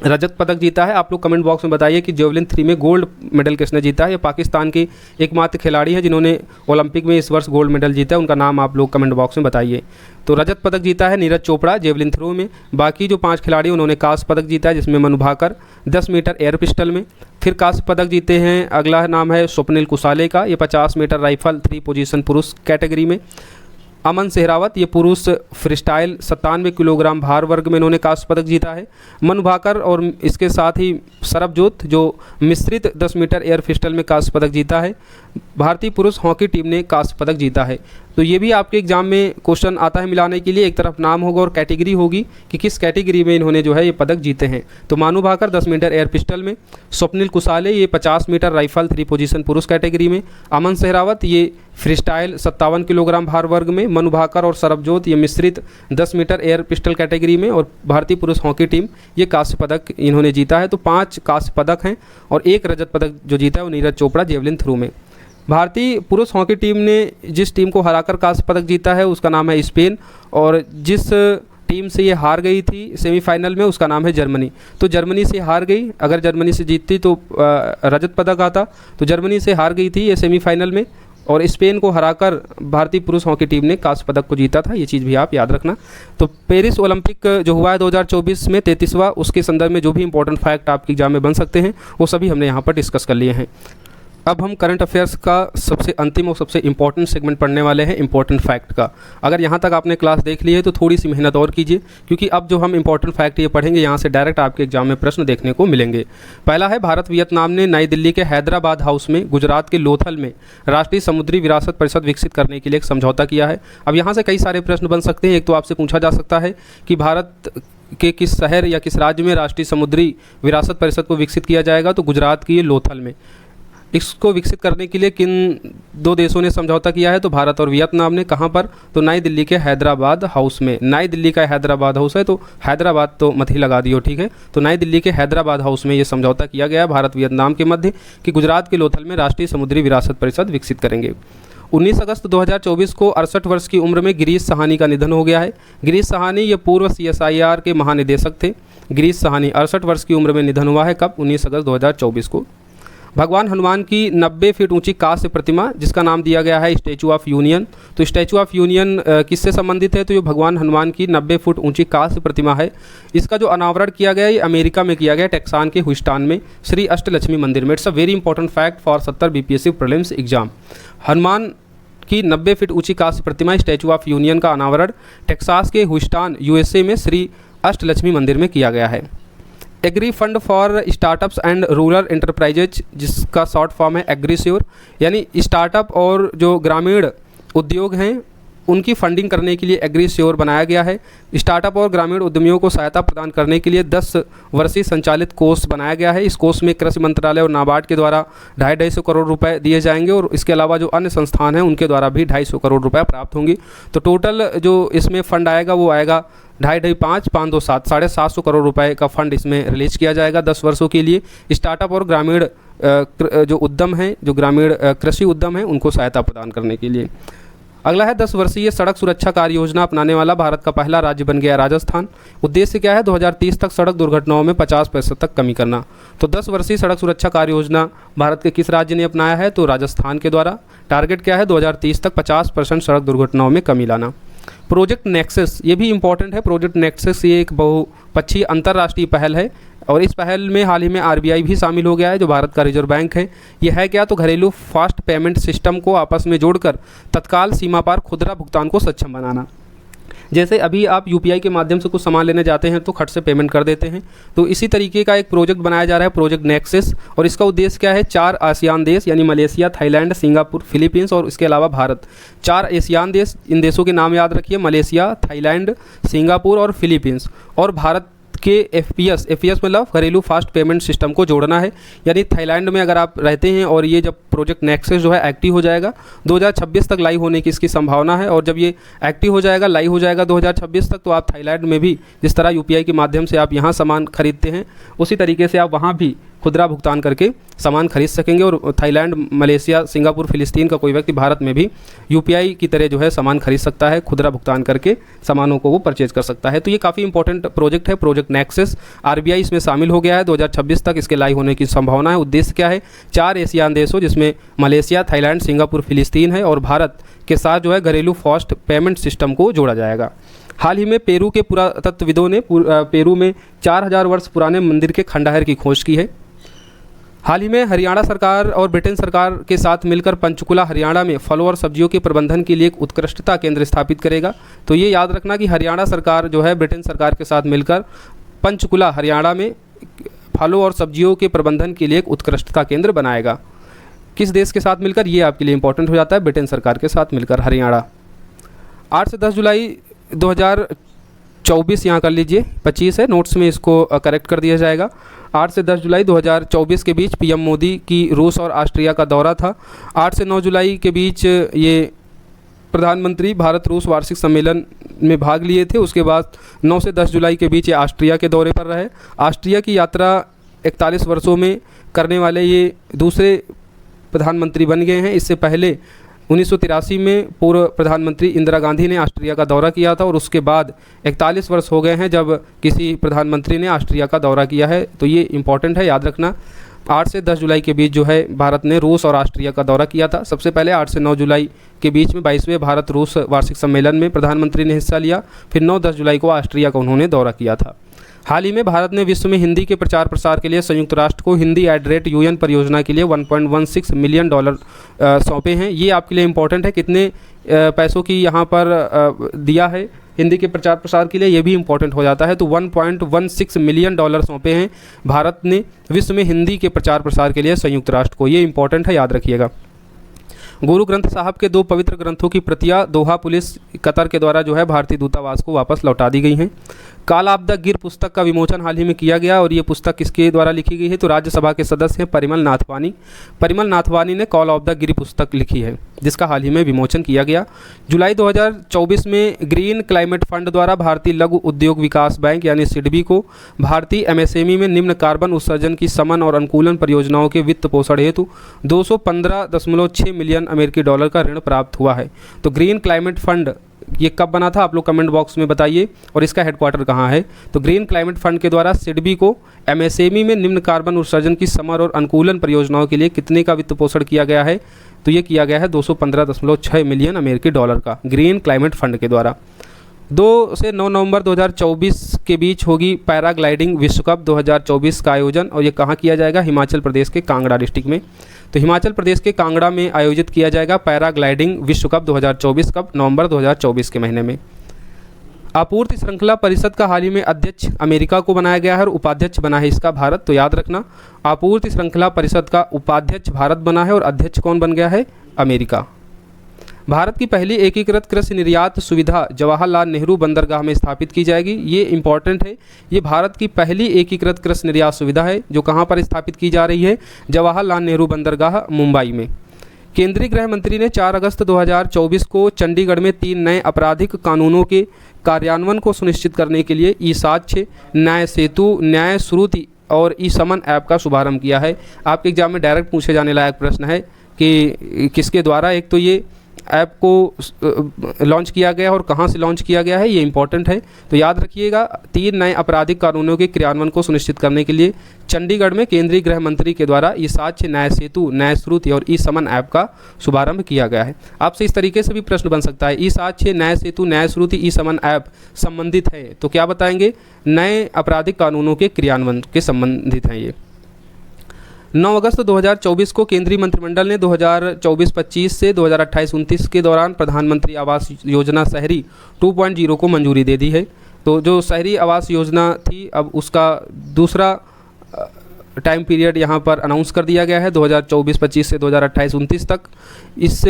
रजत पदक जीता है। आप लोग कमेंट बॉक्स में बताइए कि जेवलिन 3 में गोल्ड मेडल किसने जीता है। ये पाकिस्तान के एकमात्र खिलाड़ी हैं जिन्होंने ओलंपिक में इस वर्ष गोल्ड मेडल जीता है। उनका नाम आप लोग कमेंट बॉक्स में बताइए। तो रजत पदक जीता है नीरज चोपड़ा जेवलिन थ्रो में। बाकी जो 5 खिलाड़ी उन्होंने कांस्य पदक जीता है, जिसमें Manu Bhakar 10 metre air pistol में। फिर कांस्य पदक जीते हैं, अगला नाम है स्वप्निल कुसाले का, ये 50 मीटर राइफल 3 पोजीशन पुरुष कैटेगरी में। अमन सेहरावत, ये पुरुष फ्रीस्टाइल 97 किलोग्राम भार वर्ग में इन्होंने कांस्य पदक जीता है। मनु भाकर और इसके साथ ही सरबजोत जो मिश्रित 10 मीटर एयर पिस्टल में कांस्य पदक जीता है। भारतीय पुरुष हॉकी टीम ने कांस्य पदक जीता है। तो ये भी आपके एग्जाम में क्वेश्चन आता है मिलाने के लिए, एक तरफ नाम होगा और कैटेगरी होगी कि किस कैटेगरी में इन्होंने जो है ये पदक जीते हैं। तो Manu Bhakar 10 metre air pistol में, स्वप्निल कुसाले ये 50 मीटर राइफल 3 पोजीशन पुरुष कैटेगरी में, अमन सेहरावत ये फ्रीस्टाइल 57 किलोग्राम भार वर्ग में, मनु भाकर और सरबजोत ये मिश्रित 10 मीटर एयर पिस्टल कैटेगरी में, और भारतीय पुरुष हॉकी टीम ये कांस्य पदक इन्होंने जीता है। तो 5 कांस्य पदक हैं और 1 रजत पदक जो जीता है वो नीरज चोपड़ा जेवलिन थ्रो में। भारतीय पुरुष हॉकी टीम ने जिस टीम को हराकर कांस्य पदक जीता है उसका नाम है स्पेन, और जिस टीम से ये हार गई थी सेमीफाइनल में उसका नाम है जर्मनी। तो जर्मनी से हार गई, अगर जर्मनी से जीतती तो रजत पदक आता। तो जर्मनी से हार गई थी ये सेमीफाइनल में, और स्पेन को हराकर भारतीय पुरुष हॉकी टीम ने कांस्य पदक को जीता था। ये चीज़ भी आप याद रखना। तो पेरिस ओलंपिक जो हुआ है 2024 में 33वां, उसके संदर्भ में जो भी इंपॉर्टेंट फैक्ट आपके एग्जाम में बन सकते हैं वो सभी हमने यहाँ पर डिस्कस कर लिए हैं। अब हम करंट अफेयर्स का सबसे अंतिम और सबसे इम्पॉर्टेंट सेगमेंट पढ़ने वाले हैं, इंपॉर्टेंट फैक्ट का। अगर यहाँ तक आपने क्लास देख ली है तो थोड़ी सी मेहनत और कीजिए, क्योंकि अब जो हम इंपॉर्टेंट फैक्ट ये पढ़ेंगे यहाँ से डायरेक्ट आपके एग्जाम में प्रश्न देखने को मिलेंगे। पहला है, भारत वियतनाम ने नई दिल्ली के हैदराबाद हाउस में गुजरात के लोथल में राष्ट्रीय समुद्री विरासत परिषद विकसित करने के लिए एक समझौता किया है। अब यहाँ से कई सारे प्रश्न बन सकते हैं। एक तो आपसे पूछा जा सकता है कि भारत के किस शहर या किस राज्य में राष्ट्रीय समुद्री विरासत परिषद को विकसित किया जाएगा, तो गुजरात की ये लोथल में। इसको विकसित करने के लिए किन 2 देशों ने समझौता किया है, तो भारत और वियतनाम ने। कहाँ पर, तो नई दिल्ली के हैदराबाद हाउस में। नई दिल्ली का हैदराबाद हाउस है, तो हैदराबाद तो मत ही लगा दियो, ठीक है। तो नई दिल्ली के हैदराबाद हाउस में ये समझौता किया गया भारत वियतनाम के मध्य कि गुजरात के लोथल में राष्ट्रीय समुद्री विरासत परिषद विकसित करेंगे। 19 अगस्त 2024 को 68 वर्ष की उम्र में गिरीश साहनी का निधन हो गया है। गिरीश साहनी ये पूर्व CSIR के महानिदेशक थे। गिरीश साहनी 68 वर्ष की उम्र में निधन हुआ है। कब, 19 अगस्त 2024 को। भगवान हनुमान की 90 फीट ऊंची कांस्य प्रतिमा, जिसका नाम दिया गया है स्टैचू ऑफ यूनियन। तो स्टैचू ऑफ यूनियन किससे संबंधित है, तो ये भगवान हनुमान की 90 फुट ऊंची कांस्य प्रतिमा है। इसका जो अनावरण किया गया ये अमेरिका में किया गया, टेक्सान के ह्यूस्टन में श्री अष्टलक्ष्मी मंदिर में। It's a very important fact for 70 BPSC prelims exam. Hanuman की 90 फीट ऊंची कांस्य प्रतिमा स्टैचू ऑफ यूनियन का अनावरण टेक्सास के ह्यूस्टन USA में श्री अष्टलक्ष्मी मंदिर में किया गया है। Agri fund for startups and rural enterprises, जिसका शॉर्ट फॉर्म है एग्रीश्योर, यानी स्टार्टअप और जो ग्रामीण उद्योग हैं उनकी फंडिंग करने के लिए एग्रीश्योर बनाया गया है। स्टार्टअप और ग्रामीण उद्यमियों को सहायता प्रदान करने के लिए 10 वर्षीय संचालित कोष बनाया गया है। इस कोष में कृषि मंत्रालय और नाबार्ड के द्वारा 250 करोड़ रुपए दिए जाएंगे, और इसके अलावा जो अन्य संस्थान हैं उनके द्वारा भी 250 करोड़ रुपए प्राप्त होंगी। तो टोटल जो इसमें फ़ंड आएगा वो आएगा 2.5 5 5 2 7 750 करोड़ रुपए का फंड इसमें रिलीज किया जाएगा 10 वर्षों के लिए। स्टार्टअप और ग्रामीण जो उद्यम हैं, जो ग्रामीण कृषि उद्यम हैं, उनको सहायता प्रदान करने के लिए। अगला है 10 वर्षीय सड़क सुरक्षा कार्य योजना अपनाने वाला भारत का पहला राज्य बन गया राजस्थान। उद्देश्य क्या है? 2030 तक सड़क दुर्घटनाओं में 50% तक कमी करना। तो 10 वर्षीय सड़क सुरक्षा कार्य योजना भारत के किस राज्य ने अपनाया है? तो राजस्थान के द्वारा। टारगेट क्या है? 2030 तक 50% सड़क दुर्घटनाओं में कमी लाना। प्रोजेक्ट नेक्सस, ये भी इंपॉर्टेंट है। प्रोजेक्ट नेक्सस ये एक बहुपक्षीय अंतर्राष्ट्रीय पहल है और इस पहल में हाल ही में आरबीआई भी शामिल हो गया है, जो भारत का रिजर्व बैंक है। ये है क्या? तो घरेलू फास्ट पेमेंट सिस्टम को आपस में जोड़कर तत्काल सीमा पार खुदरा भुगतान को सक्षम बनाना। जैसे अभी आप यूपीआई के माध्यम से कुछ सामान लेने जाते हैं तो खट से पेमेंट कर देते हैं, तो इसी तरीके का एक प्रोजेक्ट बनाया जा रहा है, प्रोजेक्ट नेक्सस। और इसका उद्देश्य क्या है? 4 आसियान देश यानी मलेशिया, थाईलैंड, सिंगापुर, फिलीपींस और इसके अलावा भारत, 4 एशियान देश, इन देशों के नाम याद रखिए, मलेशिया, थाईलैंड, सिंगापुर और फिलीपींस, और भारत के एफपीएस मतलब घरेलू फास्ट पेमेंट सिस्टम को जोड़ना है। यानी थाईलैंड में अगर आप रहते हैं और ये जब प्रोजेक्ट नेक्सस जो है एक्टिव हो जाएगा 2026 तक लाइव होने की इसकी संभावना है, और जब ये एक्टिव हो जाएगा, लाइव हो जाएगा 2026 तक, तो आप थाईलैंड में भी जिस तरह यूपीआई के माध्यम से आप यहाँ सामान खरीदते हैं उसी तरीके से आप वहाँ भी खुदरा भुगतान करके सामान खरीद सकेंगे। और थाईलैंड, मलेशिया, सिंगापुर, फिलिस्तीन का कोई व्यक्ति भारत में भी यूपीआई की तरह जो है सामान खरीद सकता है, खुदरा भुगतान करके सामानों को वो परचेज कर सकता है। तो ये काफ़ी इंपॉर्टेंट प्रोजेक्ट है, प्रोजेक्ट नेक्सस। आरबीआई इसमें शामिल हो गया है, 2026 तक इसके लाइव होने की संभावना है। उद्देश्य क्या है? 4 एशियान देशों जिसमें मलेशिया, थाईलैंड, सिंगापुर, फिलिस्तीन है और भारत के साथ जो है घरेलू फास्ट पेमेंट सिस्टम को जोड़ा जाएगा। हाल ही में पेरू के पुरातत्वविदों ने पेरू में 4000 वर्ष पुराने मंदिर के खंडहर की खोज की है। हाल ही में हरियाणा सरकार और ब्रिटेन सरकार के साथ मिलकर पंचकुला हरियाणा में फलों और सब्जियों के प्रबंधन के लिए एक उत्कृष्टता केंद्र स्थापित करेगा। तो ये याद रखना कि हरियाणा सरकार जो है ब्रिटेन सरकार के साथ मिलकर पंचकुला हरियाणा में फलों और सब्जियों के प्रबंधन के लिए एक उत्कृष्टता केंद्र बनाएगा। किस देश के साथ मिलकर? ये आपके लिए इंपॉर्टेंट हो जाता है, ब्रिटेन सरकार के साथ मिलकर हरियाणा। 8 से 10 जुलाई 2024 यहाँ कर लीजिए, 25 है, नोट्स में इसको करेक्ट कर दिया जाएगा। 8 से 10 जुलाई 2024 के बीच पीएम मोदी की रूस और ऑस्ट्रिया का दौरा था। 8 से 9 जुलाई के बीच ये प्रधानमंत्री भारत रूस वार्षिक सम्मेलन में भाग लिए थे। उसके बाद 9 से 10 जुलाई के बीच ये ऑस्ट्रिया के दौरे पर रहे। ऑस्ट्रिया की यात्रा 41 वर्षों में करने वाले ये दूसरे प्रधानमंत्री बन गए हैं। इससे पहले 1983 में पूर्व प्रधानमंत्री इंदिरा गांधी ने ऑस्ट्रिया का दौरा किया था और उसके बाद 41 वर्ष हो गए हैं जब किसी प्रधानमंत्री ने ऑस्ट्रिया का दौरा किया है। तो ये इंपॉर्टेंट है, याद रखना। 8 से 10 जुलाई के बीच जो है भारत ने रूस और ऑस्ट्रिया का दौरा किया था। सबसे पहले 8 से 9 जुलाई के बीच में 22वें भारत रूस वार्षिक सम्मेलन में प्रधानमंत्री ने हिस्सा लिया। फिर 9-10 जुलाई को ऑस्ट्रिया का उन्होंने दौरा किया था। हाल ही में भारत ने विश्व में हिंदी के प्रचार प्रसार के लिए संयुक्त राष्ट्र को हिंदी @UN परियोजना के लिए $1.16 मिलियन सौंपे हैं। ये आपके लिए इंपॉर्टेंट है, कितने पैसों की यहाँ पर दिया है हिंदी के प्रचार प्रसार के लिए, ये भी इंपॉर्टेंट हो जाता है। तो $1.16 मिलियन सौंपे हैं भारत ने विश्व में हिंदी के प्रचार प्रसार के लिए संयुक्त राष्ट्र को, ये इंपॉर्टेंट है, याद रखिएगा। गुरु ग्रंथ साहब के 2 पवित्र ग्रंथों की प्रतियां दोहा पुलिस कतर के द्वारा जो है भारतीय दूतावास को वापस लौटा दी गई हैं। काल आपदा गिर पुस्तक का विमोचन हाल ही में किया गया और ये पुस्तक किसके द्वारा लिखी गई है? तो राज्यसभा के सदस्य हैं परिमल नाथवानी। परिमल नाथवानी ने कॉल ऑफ द गिर पुस्तक लिखी है जिसका हाल ही में विमोचन किया गया। जुलाई 2024 में ग्रीन क्लाइमेट फंड द्वारा भारतीय लघु उद्योग विकास बैंक यानी सिडबी को भारतीय एमएसएमई में निम्न कार्बन उत्सर्जन की समन और अनुकूलन परियोजनाओं के वित्त पोषण हेतु $215.6 मिलियन अमेरिकी डॉलर का ऋण प्राप्त हुआ है। तो ग्रीन क्लाइमेट फंड ये कब बना था आप लोग कमेंट बॉक्स में बताइए, और इसका हेडक्वार्टर कहाँ है? तो ग्रीन क्लाइमेट फंड के द्वारा सिडबी को एमएसएमई में निम्न कार्बन उत्सर्जन की समर और अनुकूलन परियोजनाओं के लिए कितने का वित्त पोषण किया गया है? तो ये किया गया है $215.6 मिलियन अमेरिकी डॉलर का ग्रीन क्लाइमेट फंड के द्वारा। 2 से 9 नवंबर 2024 के बीच होगी पैराग्लाइडिंग विश्व कप 2024 का आयोजन, और ये कहाँ किया जाएगा? हिमाचल प्रदेश के कांगड़ा डिस्ट्रिक्ट में। तो हिमाचल प्रदेश के कांगड़ा में आयोजित किया जाएगा पैराग्लाइडिंग विश्व कप 2024 कप नवंबर 2024 के महीने में। आपूर्ति श्रृंखला परिषद का हाल ही में अध्यक्ष अमेरिका को बनाया गया है और उपाध्यक्ष बना है इसका भारत। तो याद रखना, आपूर्ति श्रृंखला परिषद का उपाध्यक्ष भारत बना है और अध्यक्ष कौन बन गया है? अमेरिका। भारत की पहली एकीकृत कृषि निर्यात सुविधा जवाहरलाल नेहरू बंदरगाह में स्थापित की जाएगी। ये इंपॉर्टेंट है, ये भारत की पहली एकीकृत कृषि निर्यात सुविधा है जो कहाँ पर स्थापित की जा रही है? जवाहरलाल नेहरू बंदरगाह मुंबई में। केंद्रीय गृह मंत्री ने 4 अगस्त 2024 को चंडीगढ़ में 3 नए आपराधिक कानूनों के कार्यान्वयन को सुनिश्चित करने के लिए ई साक्ष्य, न्याय सेतु, न्याय श्रुति और ई समन ऐप का शुभारंभ किया है। आपके एग्जाम में डायरेक्ट पूछे जाने लायक प्रश्न है कि किसके द्वारा? एक तो ये ऐप को लॉन्च किया गया है और कहां से लॉन्च किया गया है, ये इंपॉर्टेंट है। तो याद रखिएगा, 3 नए आपराधिक कानूनों के क्रियान्वयन को सुनिश्चित करने के लिए चंडीगढ़ में केंद्रीय गृह मंत्री के द्वारा ई साक्ष्य, न्याय सेतु, न्याय श्रुति और ई समन ऐप का शुभारंभ किया गया है। आपसे इस तरीके से भी प्रश्न बन सकता है, ई साक्ष्य, न्याय सेतु, न्याय श्रुति, ई समन ऐप संबंधित है, तो क्या बताएंगे? नए आपराधिक कानूनों के क्रियान्वयन के संबंधित हैं ये। 9 अगस्त 2024 को केंद्रीय मंत्रिमंडल ने 2024-25 से 2028-29 के दौरान प्रधानमंत्री आवास योजना शहरी 2.0 को मंजूरी दे दी है। तो जो शहरी आवास योजना थी, अब उसका दूसरा टाइम पीरियड यहाँ पर अनाउंस कर दिया गया है, 2024-25 से 2028-29 तक। इस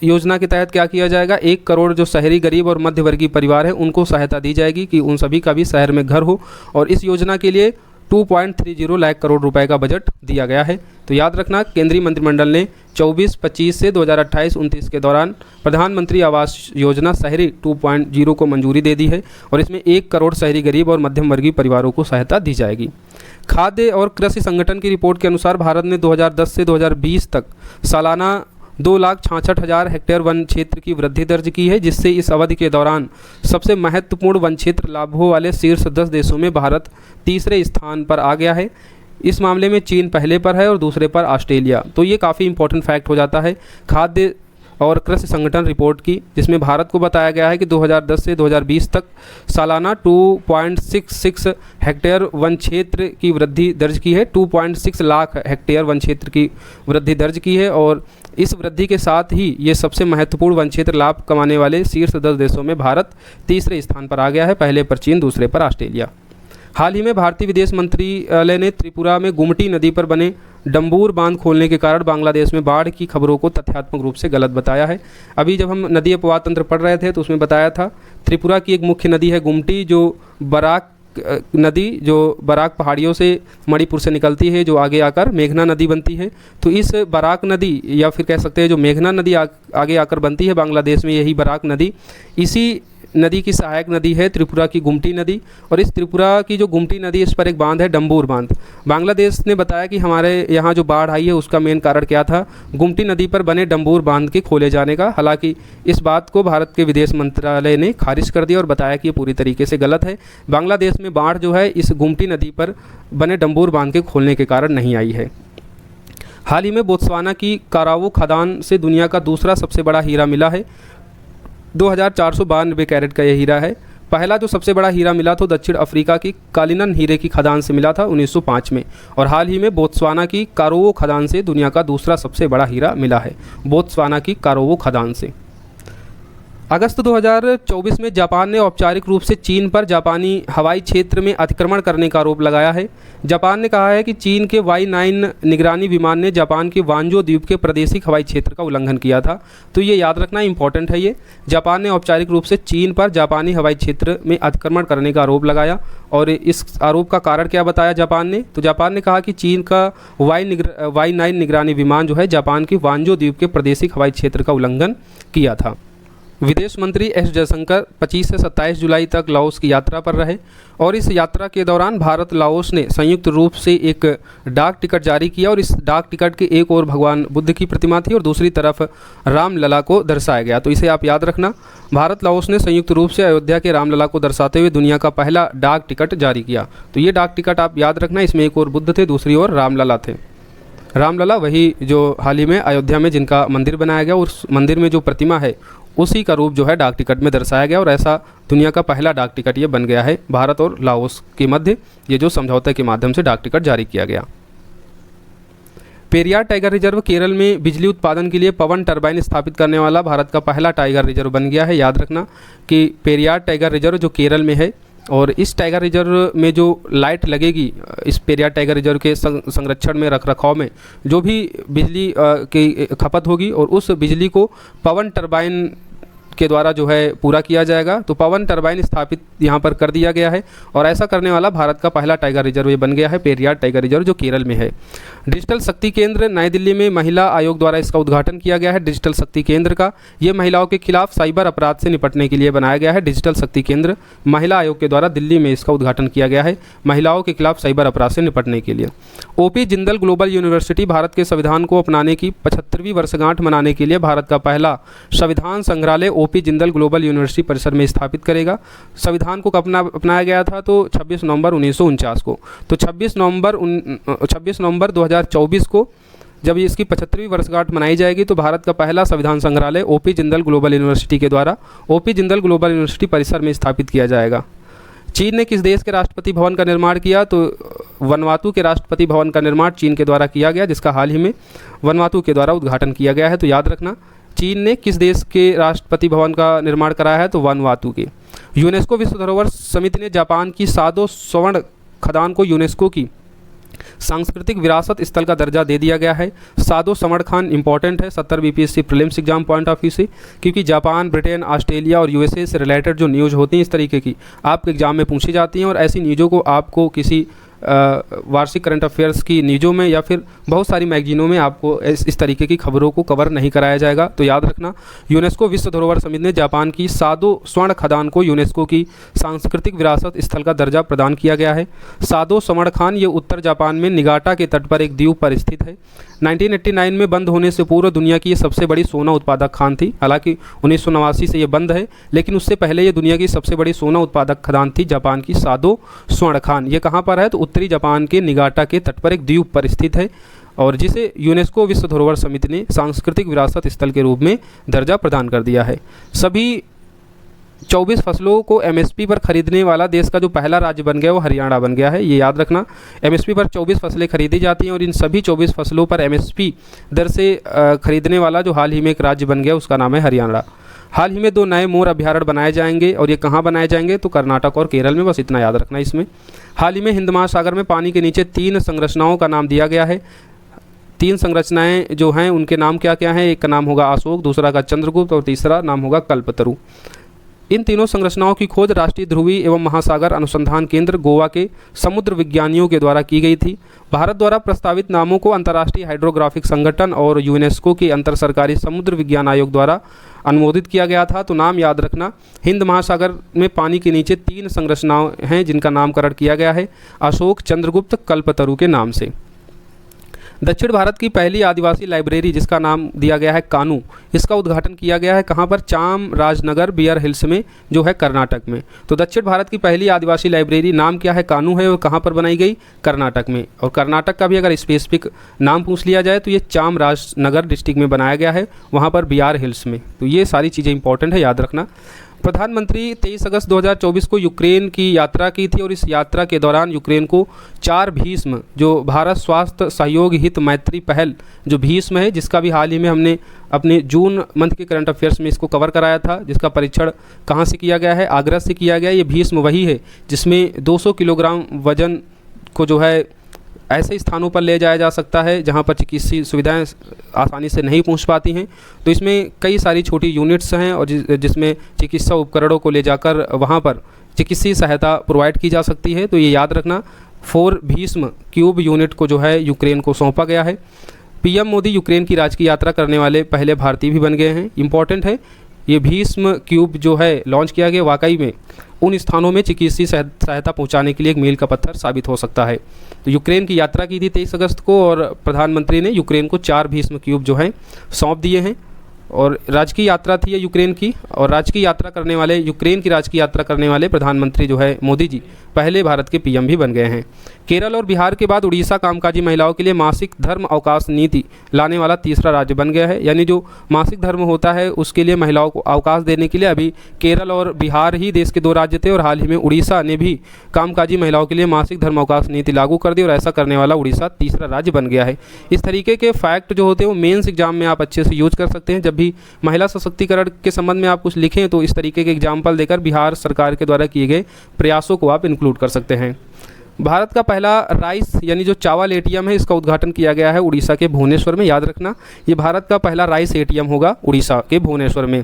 योजना के तहत क्या किया जाएगा? 1 करोड़ जो शहरी गरीब और मध्यवर्गीय परिवार हैं उनको सहायता दी जाएगी कि उन सभी का भी शहर में घर हो, और इस योजना के लिए 2.30 लाख करोड़ रुपए का बजट दिया गया है। तो याद रखना, केंद्रीय मंत्रिमंडल ने 24-25 से 2028-29 के दौरान प्रधानमंत्री आवास योजना शहरी 2.0 को मंजूरी दे दी है, और इसमें 1 करोड़ शहरी गरीब और मध्यम वर्गीय परिवारों को सहायता दी जाएगी। खाद्य और कृषि संगठन की रिपोर्ट के अनुसार भारत ने 2010 से 2020 तक सालाना 2,66,000 हेक्टेयर वन क्षेत्र की वृद्धि दर्ज की है, जिससे इस अवधि के दौरान सबसे महत्वपूर्ण वन क्षेत्र लाभों वाले शीर्ष 10 देशों में भारत तीसरे स्थान पर आ गया है। इस मामले में चीन पहले पर है और दूसरे पर ऑस्ट्रेलिया। तो ये काफ़ी इंपॉर्टेंट फैक्ट हो जाता है खाद्य और कृषि संगठन रिपोर्ट की, जिसमें भारत को बताया गया है कि 2010 से 2020 तक सालाना 2.66 हेक्टेयर वन क्षेत्र की वृद्धि दर्ज की है, 2.6 लाख हेक्टेयर वन क्षेत्र की वृद्धि दर्ज की है, और इस वृद्धि के साथ ही ये सबसे महत्वपूर्ण वन क्षेत्र लाभ कमाने वाले शीर्ष 10 देशों में भारत तीसरे स्थान पर आ गया है, पहले पर चीन, दूसरे पर ऑस्ट्रेलिया। हाल ही में भारतीय विदेश मंत्रालय ने त्रिपुरा में गुमटी नदी पर बने डंबूर बांध खोलने के कारण बांग्लादेश में बाढ़ की खबरों को तथ्यात्मक रूप से गलत बताया है। अभी जब हम नदी अपवाद तंत्र पढ़ रहे थे तो उसमें बताया था त्रिपुरा की एक मुख्य नदी है गुमटी, जो बराक नदी जो बराक पहाड़ियों से मणिपुर से निकलती है, जो आगे आकर मेघना नदी बनती है। तो इस बराक नदी, या फिर कह सकते हैं जो मेघना नदी आगे आकर बनती है बांग्लादेश में, यही बराक नदी, इसी नदी की सहायक नदी है त्रिपुरा की गुमटी नदी। और इस त्रिपुरा की जो गुमटी नदी, इस पर एक बांध है डंबूर बांध। बांग्लादेश ने बताया कि हमारे यहाँ जो बाढ़ आई है उसका मेन कारण क्या था? गुमटी नदी पर बने डंबूर बांध के खोले जाने का। हालांकि इस बात को भारत के विदेश मंत्रालय ने खारिज कर दिया और बताया कि ये पूरी तरीके से गलत है। बांग्लादेश में बाढ़ जो है इस गुमटी नदी पर बने डंबूर बांध के खोलने के कारण नहीं आई है। हाल ही में बोत्सवाना की कारावो खदान से दुनिया का दूसरा सबसे बड़ा हीरा मिला है। 2492 कैरेट का यह हीरा है। पहला जो सबसे बड़ा हीरा मिला तो दक्षिण अफ्रीका की कालिनन हीरे की खदान से मिला था 1905 में, और हाल ही में बोत्सवाना की कारोवो खदान से दुनिया का दूसरा सबसे बड़ा हीरा मिला है, बोत्सवाना की कारोवो खदान से। अगस्त 2024 में जापान ने औपचारिक रूप से चीन पर जापानी हवाई क्षेत्र में अतिक्रमण करने का आरोप लगाया है। जापान ने कहा है कि चीन के Y-9 निगरानी विमान ने जापान के वांजो द्वीप के प्रादेशिक हवाई क्षेत्र का उल्लंघन किया था। तो ये याद रखना इंपॉर्टेंट है। ये जापान ने औपचारिक रूप से चीन पर जापानी हवाई क्षेत्र में अतिक्रमण करने का आरोप लगाया, और इस आरोप का कारण क्या बताया जापान ने? तो जापान ने कहा कि चीन का Y-9 निगरानी विमान जो है जापान के वांजो द्वीप के प्रादेशिक हवाई क्षेत्र का उल्लंघन किया था। विदेश मंत्री एस जयशंकर 25 से 27 जुलाई तक लाओस की यात्रा पर रहे, और इस यात्रा के दौरान भारत लाओस ने संयुक्त रूप से एक डाक टिकट जारी किया, और इस डाक टिकट के एक ओर भगवान बुद्ध की प्रतिमा थी और दूसरी तरफ रामलला को दर्शाया गया। तो इसे आप याद रखना, भारत लाओस ने संयुक्त रूप से अयोध्या के रामलला को दर्शाते हुए दुनिया का पहला डाक टिकट जारी किया। तो ये डाक टिकट आप याद रखना, इसमें एक ओर बुद्ध थे, दूसरी ओर रामलला थे। रामलला वही जो हाल ही में अयोध्या में जिनका मंदिर बनाया गया, उस मंदिर में जो प्रतिमा है उसी का रूप जो है डाक टिकट में दर्शाया गया, और ऐसा दुनिया का पहला डाक टिकट ये बन गया है भारत और लाओस के मध्य, ये जो समझौते के माध्यम से डाक टिकट जारी किया गया। पेरियार टाइगर रिजर्व केरल में बिजली उत्पादन के लिए पवन टरबाइन स्थापित करने वाला भारत का पहला टाइगर रिजर्व बन गया है। याद रखना कि पेरियार टाइगर रिजर्व जो केरल में है, और इस टाइगर रिजर्व में जो लाइट लगेगी, इस पेरियार टाइगर रिजर्व के संरक्षण में, रख रखाव में जो भी बिजली की खपत होगी, और उस बिजली को पवन टरबाइन के द्वारा जो है पूरा किया जाएगा। तो पवन टरबाइन स्थापित यहाँ पर कर दिया गया है और ऐसा करने वाला भारत का पहला टाइगर रिजर्व ये बन गया है, पेरियार टाइगर रिजर्व, जो केरल में है। डिजिटल शक्ति केंद्र नई दिल्ली में महिला आयोग द्वारा इसका उद्घाटन किया गया है। डिजिटल शक्ति केंद्र का ये महिलाओं के खिलाफ साइबर अपराध से निपटने के लिए बनाया गया है। डिजिटल शक्ति केंद्र महिला आयोग के द्वारा दिल्ली में इसका उद्घाटन किया गया है, महिलाओं के खिलाफ साइबर अपराध से निपटने के लिए। OP Jindal global university Bharat के संविधान को अपनाने की 75वीं वर्षगांठ मनाने के लिए भारत का पहला संविधान संग्रहालय ओपी जिंदल ग्लोबल यूनिवर्सिटी परिसर में स्थापित करेगा। संविधान को कब अपनाया गया था? तो 26 नवंबर 1949 को। तो 26 नवंबर 2024 को जब इसकी 75वीं वर्षगांठ मनाई जाएगी तो भारत का पहला संविधान संग्रहालय ओपी जिंदल ग्लोबल यूनिवर्सिटी के द्वारा ओपी जिंदल ग्लोबल यूनिवर्सिटी परिसर में स्थापित किया जाएगा। चीन ने किस देश के राष्ट्रपति भवन का निर्माण किया? तो वनवातु के राष्ट्रपति भवन का निर्माण चीन के द्वारा किया गया, जिसका हाल ही में वनवातु के द्वारा उद्घाटन किया गया है। तो याद रखना, चीन ने किस देश के राष्ट्रपति भवन का निर्माण कराया है? तो वनवातु के। यूनेस्को विश्व धरोहर समिति ने जापान की सादो स्वर्ण खदान को यूनेस्को की सांस्कृतिक विरासत स्थल का दर्जा दे दिया गया है। सादो स्वर्ण खान इंपॉर्टेंट है 70 BPSC prelims exam point of view से, क्योंकि जापान, ब्रिटेन, ऑस्ट्रेलिया और यूएसए से रिलेटेड जो न्यूज़ होती हैं इस तरीके की आपके एग्जाम में पूछी जाती हैं, और ऐसी न्यूज़ों को आपको किसी वार्षिक करंट अफेयर्स की न्यूज़ों में या फिर बहुत सारी मैगजीनों में आपको इस तरीके की खबरों को कवर नहीं कराया जाएगा। तो याद रखना, यूनेस्को विश्व धरोहर समिति ने जापान की सादो स्वर्ण खदान को यूनेस्को की सांस्कृतिक विरासत स्थल का दर्जा प्रदान किया गया है। सादो स्वर्ण खान ये उत्तर जापान में निगाटा के तट पर एक द्वीप पर स्थित है। 1989 में बंद होने से पूर्व दुनिया की ये सबसे बड़ी सोना उत्पादक खान थी। हालांकि 1989 से ये बंद है, लेकिन उससे पहले ये दुनिया की सबसे बड़ी सोना उत्पादक खदान थी जापान की सादो स्वर्ण खान। ये कहाँ पर है? तो उत्तरी जापान के निगाटा के तट पर एक द्वीप पर स्थित है, और जिसे यूनेस्को विश्व धरोहर समिति ने सांस्कृतिक विरासत स्थल के रूप में दर्जा प्रदान कर दिया है। सभी 24 फसलों को एमएसपी पर खरीदने वाला देश का जो पहला राज्य बन गया वो हरियाणा बन गया है। ये याद रखना, एमएसपी पर 24 फसलें खरीदी जाती हैं और इन सभी 24 फसलों पर एमएसपी दर से खरीदने वाला जो हाल ही में एक राज्य बन गया उसका नाम है हरियाणा। हाल ही में 2 नए मोर अभ्यारण्य बनाए जाएंगे, और ये कहाँ बनाए जाएंगे? तो कर्नाटक और केरल में, बस इतना याद रखना इसमें। हाल ही में हिंद महासागर में पानी के नीचे 3 संरचनाओं का नाम दिया गया है। 3 संरचनाएं जो हैं उनके नाम क्या क्या हैं? एक का नाम होगा अशोक, दूसरा का चंद्रगुप्त और तीसरा नाम होगा कल्पतरु। इन तीनों संरचनाओं की खोज राष्ट्रीय ध्रुवीय एवं महासागर अनुसंधान केंद्र गोवा के समुद्र विज्ञानियों के द्वारा की गई थी। भारत द्वारा प्रस्तावित नामों को अंतर्राष्ट्रीय हाइड्रोग्राफिक संगठन और यूनेस्को के अंतर सरकारी समुद्र विज्ञान आयोग द्वारा अनुमोदित किया गया था। तो नाम याद रखना, हिंद महासागर में पानी के नीचे 3 संरचनाएं हैं जिनका नामकरण किया गया है अशोक, चंद्रगुप्त, कल्पतरु के नाम से। दक्षिण भारत की पहली आदिवासी लाइब्रेरी जिसका नाम दिया गया है कानू, इसका उद्घाटन किया गया है कहाँ पर? चामराजनगर बियर हिल्स में, जो है कर्नाटक में। तो दक्षिण भारत की पहली आदिवासी लाइब्रेरी नाम क्या है? कानू है, और कहाँ पर बनाई गई? कर्नाटक में। और कर्नाटक का भी अगर स्पेसिफिक नाम पूछ लिया जाए तो ये चामराजनगर डिस्ट्रिक्ट में बनाया गया है, वहाँ पर बिहार हिल्स में। तो ये सारी चीज़ें इंपॉर्टेंट है, याद रखना। प्रधानमंत्री 23 अगस्त 2024 को यूक्रेन की यात्रा की थी, और इस यात्रा के दौरान यूक्रेन को 4 भीष्म, जो भारत स्वास्थ्य सहयोग हित मैत्री पहल जो भीष्म है, जिसका भी हाल ही में हमने अपने जून मंथ के करंट अफेयर्स में इसको कवर कराया था, जिसका परीक्षण कहाँ से किया गया है? आगरा से किया गया। ये भीष्म वही है जिसमें 200 किलोग्राम वजन को जो है ऐसे स्थानों पर ले जाया जा सकता है जहां पर चिकित्सीय सुविधाएं आसानी से नहीं पहुंच पाती हैं। तो इसमें कई सारी छोटी यूनिट्स हैं और जिसमें चिकित्सा उपकरणों को ले जाकर वहां पर चिकित्सीय सहायता प्रोवाइड की जा सकती है। तो ये याद रखना, 4 भीष्म क्यूब यूनिट को जो है यूक्रेन को सौंपा गया है। पीएम मोदी यूक्रेन की राजकीय यात्रा करने वाले पहले भारतीय भी बन गए हैं। इंपॉर्टेंट है, ये भीष्म क्यूब जो है लॉन्च किया गया, वाकई में उन स्थानों में चिकित्सीय सहायता पहुंचाने के लिए एक मील का पत्थर साबित हो सकता है। तो यूक्रेन की यात्रा की थी 23 अगस्त को, और प्रधानमंत्री ने यूक्रेन को 4 भीष्म क्यूब जो हैं सौंप दिए हैं। और राजकीय यात्रा थी यूक्रेन की, और राजकीय यात्रा करने वाले, यूक्रेन की राजकीय यात्रा करने वाले प्रधानमंत्री जो है मोदी जी पहले भारत के पीएम भी बन गए हैं। केरल और बिहार के बाद उड़ीसा कामकाजी महिलाओं के लिए मासिक धर्म अवकाश नीति लाने वाला तीसरा राज्य बन गया है। यानी जो मासिक धर्म होता है उसके लिए महिलाओं को अवकाश देने के लिए अभी केरल और बिहार ही देश के 2 राज्य थे, और हाल ही में उड़ीसा ने भी कामकाजी महिलाओं के लिए मासिक धर्म अवकाश नीति लागू कर दी, और ऐसा करने वाला उड़ीसा तीसरा राज्य बन गया है। इस तरीके के फैक्ट जो होते हैं वो मेंस एग्जाम में आप अच्छे से यूज कर सकते हैं। जब भी महिला सशक्तिकरण के संबंध में आप कुछ लिखें तो इस तरीके के एग्जाम्पल देकर बिहार सरकार के द्वारा किए गए प्रयासों को आप इंक्लूड कर सकते हैं। भारत का पहला राइस यानी जो चावल एटीएम है, इसका उद्घाटन किया गया है उड़ीसा के भुवनेश्वर में। याद रखना, ये भारत का पहला राइस एटीएम होगा उड़ीसा के भुवनेश्वर में।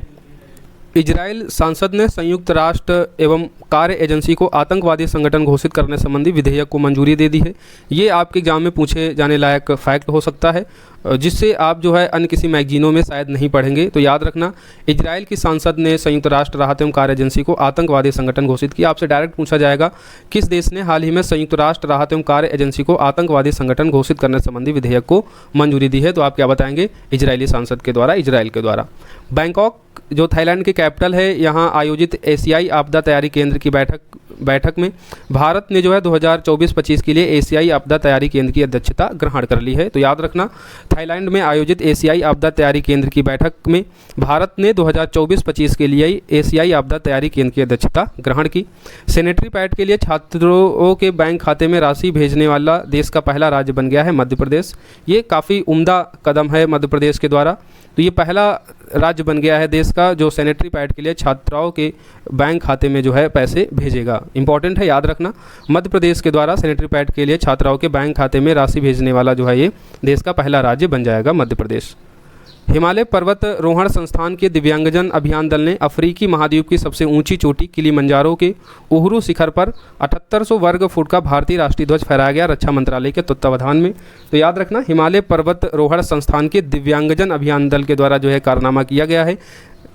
इजराइल सांसद ने संयुक्त राष्ट्र एवं कार्य एजेंसी को आतंकवादी संगठन घोषित करने संबंधी विधेयक को मंजूरी दे दी है। ये आपके एग्जाम में पूछे जाने लायक फैक्ट हो सकता है, जिससे आप जो है अन्य किसी मैगजीनों में शायद नहीं पढ़ेंगे। तो याद रखना, इजराइल की सांसद ने संयुक्त राष्ट्र राहत एवं कार्य एजेंसी को आतंकवादी संगठन घोषित किया। आपसे डायरेक्ट पूछा जाएगा किस देश ने हाल ही में संयुक्त राष्ट्र राहत एवं कार्य एजेंसी को आतंकवादी संगठन घोषित करने संबंधी विधेयक को मंजूरी दी है, तो आप क्या बताएंगे? इजरायली सांसद के द्वारा, इजराइल के द्वारा। बैंकॉक जो थाईलैंड की कैपिटल है, यहाँ आयोजित एशियाई आपदा तैयारी केंद्र की बैठक में भारत ने जो है 2024-25 के लिए एशियाई आपदा तैयारी केंद्र की अध्यक्षता ग्रहण कर ली है। तो याद रखना, थाईलैंड में आयोजित एशियाई आपदा तैयारी केंद्र की बैठक में भारत ने 2024-25 के लिए एशियाई आपदा तैयारी केंद्र की अध्यक्षता ग्रहण की। सैनिटरी पैड के लिए छात्रों के बैंक खाते में राशि भेजने वाला देश का पहला राज्य बन गया है मध्य प्रदेश। ये काफ़ी उम्दा कदम है मध्य प्रदेश के द्वारा। तो ये पहला राज्य बन गया है देश का जो सैनिटरी पैड के लिए छात्राओं के बैंक खाते में जो है पैसे भेजेगा। इंपॉर्टेंट है, याद रखना, मध्य प्रदेश के द्वारा सैनिटरी पैड के लिए छात्राओं के बैंक खाते में राशि भेजने वाला जो है ये देश का पहला राज्य बन जाएगा मध्य प्रदेश। हिमालय पर्वत रोहण संस्थान के दिव्यांगजन अभियान दल ने अफ्रीकी महाद्वीप की सबसे ऊंची चोटी किलीमंजारो के उहुरु शिखर पर 7800 वर्ग फुट का भारतीय राष्ट्रीय ध्वज फहराया गया रक्षा मंत्रालय के तत्वावधान में। तो याद रखना, हिमालय पर्वत रोहण संस्थान के दिव्यांगजन अभियान दल के द्वारा जो है कारनामा किया गया है।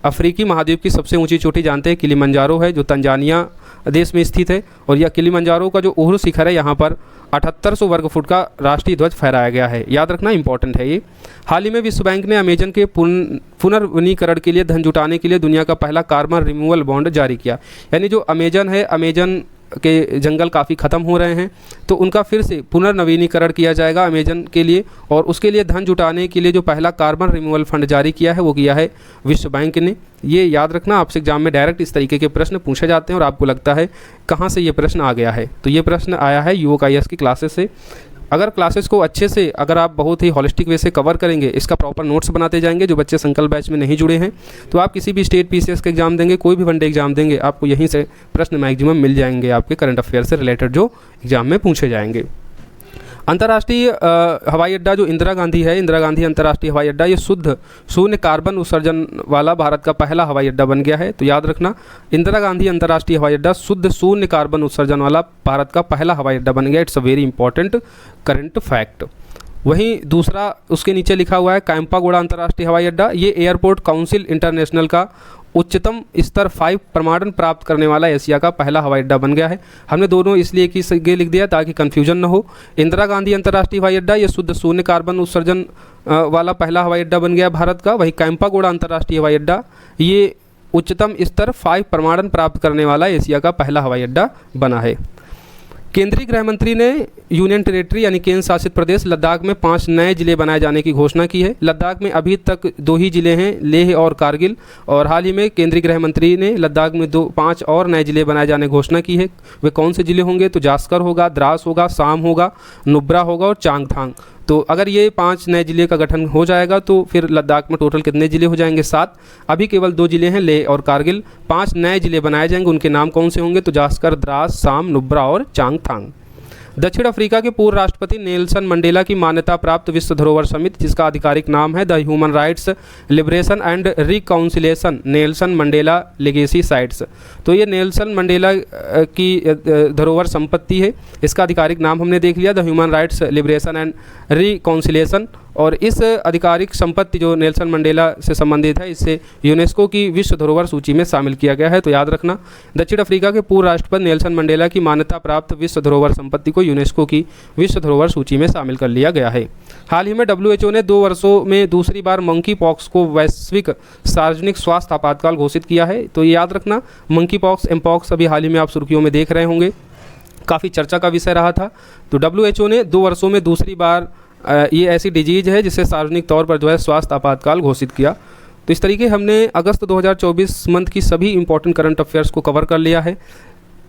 अफ्रीकी महाद्वीप की सबसे ऊंची चोटी जानते हैं किलीमंजारो है, जो तंजानिया देश में स्थित है। और यह किलीमंजारो का जो उहुरु शिखर है, यहाँ पर 7800 वर्ग फुट का राष्ट्रीय ध्वज फहराया गया है। याद रखना, इंपॉर्टेंट है ये। हाल ही में विश्व बैंक ने अमेजन के पुनर्वनीकरण के लिए धन जुटाने के लिए दुनिया का पहला कार्बन रिमूवल बॉन्ड जारी किया। यानी जो अमेजन है, अमेजन के जंगल काफ़ी ख़त्म हो रहे हैं, तो उनका फिर से पुनर्नवीनीकरण किया जाएगा अमेजन के लिए। और उसके लिए धन जुटाने के लिए जो पहला कार्बन रिमूवल फंड जारी किया है वो किया है विश्व बैंक ने। ये याद रखना, आपसे एग्जाम में डायरेक्ट इस तरीके के प्रश्न पूछे जाते हैं और आपको लगता है कहाँ से ये प्रश्न आ गया है। तो ये प्रश्न आया है युवक IAS की क्लासेस से। अगर क्लासेस को अच्छे से, अगर आप बहुत ही हॉलिस्टिक वे से कवर करेंगे, इसका प्रॉपर नोट्स बनाते जाएंगे, जो बच्चे संकल्प बैच में नहीं जुड़े हैं, तो आप किसी भी स्टेट PCS का एग्जाम देंगे, कोई भी वनडे एग्जाम देंगे, आपको यहीं से प्रश्न मैक्सिमम मिल जाएंगे आपके करंट अफेयर से रिलेटेड जो एग्जाम में पूछे जाएंगे। अंतर्राष्ट्रीय हवाई अड्डा जो इंदिरा गांधी है, इंदिरा गांधी अंतर्राष्ट्रीय हवाई अड्डा, ये शुद्ध शून्य कार्बन उत्सर्जन वाला भारत का पहला हवाई अड्डा बन गया है। तो याद रखना, इंदिरा गांधी अंतर्राष्ट्रीय हवाई अड्डा शुद्ध शून्य कार्बन उत्सर्जन वाला भारत का पहला हवाई अड्डा बन गया। It's a very important current fact. वहीं दूसरा उसके नीचे लिखा हुआ है कैंपागोड़ा अंतर्राष्ट्रीय हवाई अड्डा। ये एयरपोर्ट काउंसिल इंटरनेशनल का उच्चतम स्तर 5 प्रमाणन प्राप्त करने वाला एशिया का पहला हवाई अड्डा बन गया है। हमने दोनों इसलिए कि सगे लिख दिया ताकि कन्फ्यूजन न हो। इंदिरा गांधी अंतर्राष्ट्रीय हवाई अड्डा ये शुद्ध शून्य कार्बन उत्सर्जन वाला पहला हवाई अड्डा बन गया भारत का। वहीं कैंपागोड़ा अंतर्राष्ट्रीय हवाई अड्डा ये उच्चतम स्तर 5 प्रमाणन प्राप्त करने वाला एशिया का पहला हवाई अड्डा बना है। केंद्रीय गृह मंत्री ने यूनियन टेरिटरी यानी केंद्र शासित प्रदेश लद्दाख में 5 नए जिले बनाए जाने की घोषणा की है। लद्दाख में अभी तक 2 ही जिले हैं, लेह और कारगिल, और हाल ही में केंद्रीय गृह मंत्री ने लद्दाख में 5 और नए जिले बनाए जाने की घोषणा की है। वे कौन से जिले होंगे? तो जास्कर होगा, द्रास होगा, साम होगा, नुब्रा होगा और चांगथांग। तो अगर ये 5 नए जिले का गठन हो जाएगा तो फिर लद्दाख में टोटल कितने जिले हो जाएंगे? 7। अभी केवल 2 जिले हैं, लेह और कारगिल। 5 नए जिले बनाए जाएंगे, उनके नाम कौन से होंगे? तो जास्कर, द्रास, साम, नुब्रा और चांगथांग। दक्षिण अफ्रीका के पूर्व राष्ट्रपति नेल्सन मंडेला की मान्यता प्राप्त विश्व धरोहर समिति, जिसका आधिकारिक नाम है the human rights liberation and reconciliation Nelson Mandela legacy sites. तो ये नेल्सन मंडेला की धरोहर संपत्ति है। इसका आधिकारिक नाम हमने देख लिया, the human rights liberation and reconciliation. और इस आधिकारिक संपत्ति जो नेल्सन मंडेला से संबंधित है, इससे यूनेस्को की विश्व धरोहर सूची में शामिल किया गया है। तो याद रखना, दक्षिण अफ्रीका के पूर्व राष्ट्रपति नेल्सन मंडेला की मान्यता प्राप्त विश्व धरोहर संपत्ति को यूनेस्को की विश्व धरोहर सूची में शामिल कर लिया गया है। हाल ही में WHO ने 2 वर्षों में दूसरी बार मंकी पॉक्स को वैश्विक सार्वजनिक स्वास्थ्य आपातकाल घोषित किया है। तो याद रखना, मंकी पॉक्स, एमपॉक्स अभी हाल ही में आप सुर्खियों में देख रहे होंगे, काफ़ी चर्चा का विषय रहा था। तो WHO ने 2 वर्षों में दूसरी बार ये ऐसी डिजीज़ है जिसे सार्वजनिक तौर पर जो है स्वास्थ्य आपातकाल घोषित किया। तो इस तरीके हमने अगस्त 2024 मंथ की सभी इंपॉर्टेंट करंट अफेयर्स को कवर कर लिया है।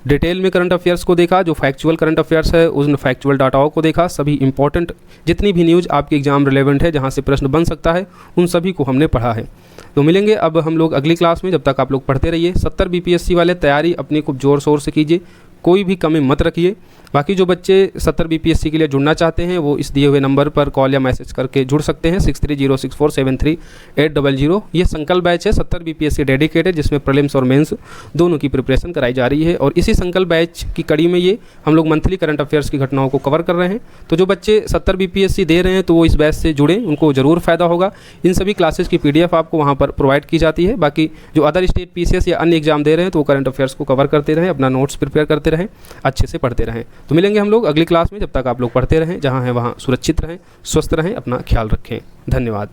डिटेल में करंट अफेयर्स को देखा, जो फैक्चुअल करंट अफेयर्स है उन फैक्चुअल डाटाओं को देखा, सभी इंपॉर्टेंट जितनी भी न्यूज़ आपके एग्जाम रिलेवेंट है, जहाँ से प्रश्न बन सकता है, उन सभी को हमने पढ़ा है। तो मिलेंगे अब हम लोग अगली क्लास में। जब तक आप लोग पढ़ते रहिए। 70 BPSC वाले तैयारी अपनी खूब ज़ोर शोर से कीजिए, कोई भी कमी मत रखिए। बाकी जो बच्चे 70 BPSC के लिए जुड़ना चाहते हैं वो इस दिए हुए नंबर पर कॉल या मैसेज करके जुड़ सकते हैं 6306473800। ये संकल्प बैच है 70 BPSC डेडिकेटेड, जिसमें प्रीलिम्स और मेंस दोनों की प्रिपरेशन कराई जा रही है। और इसी संकल्प बैच की कड़ी में ये हम लोग मंथली करंट अफेयर्स की घटनाओं को कवर कर रहे हैं। तो जो बच्चे 70 BPSC दे रहे हैं तो वो इस बैच से जुड़ें, उनको ज़रूर फ़ायदा होगा। इन सभी क्लासेस की PDF आपको वहाँ पर प्रोवाइड की जाती है। बाकी जो अदर स्टेट PCS या अन्य एग्जाम दे रहे हैं तो वो करंट अफेयर्स को कवर करते रहें, अपना नोट्स प्रिपेयर करते रहें, अच्छे से पढ़ते रहें। तो मिलेंगे हम लोग अगली क्लास में। जब तक आप लोग पढ़ते रहें, जहाँ हैं वहाँ सुरक्षित रहें, स्वस्थ रहें, अपना ख्याल रखें। धन्यवाद।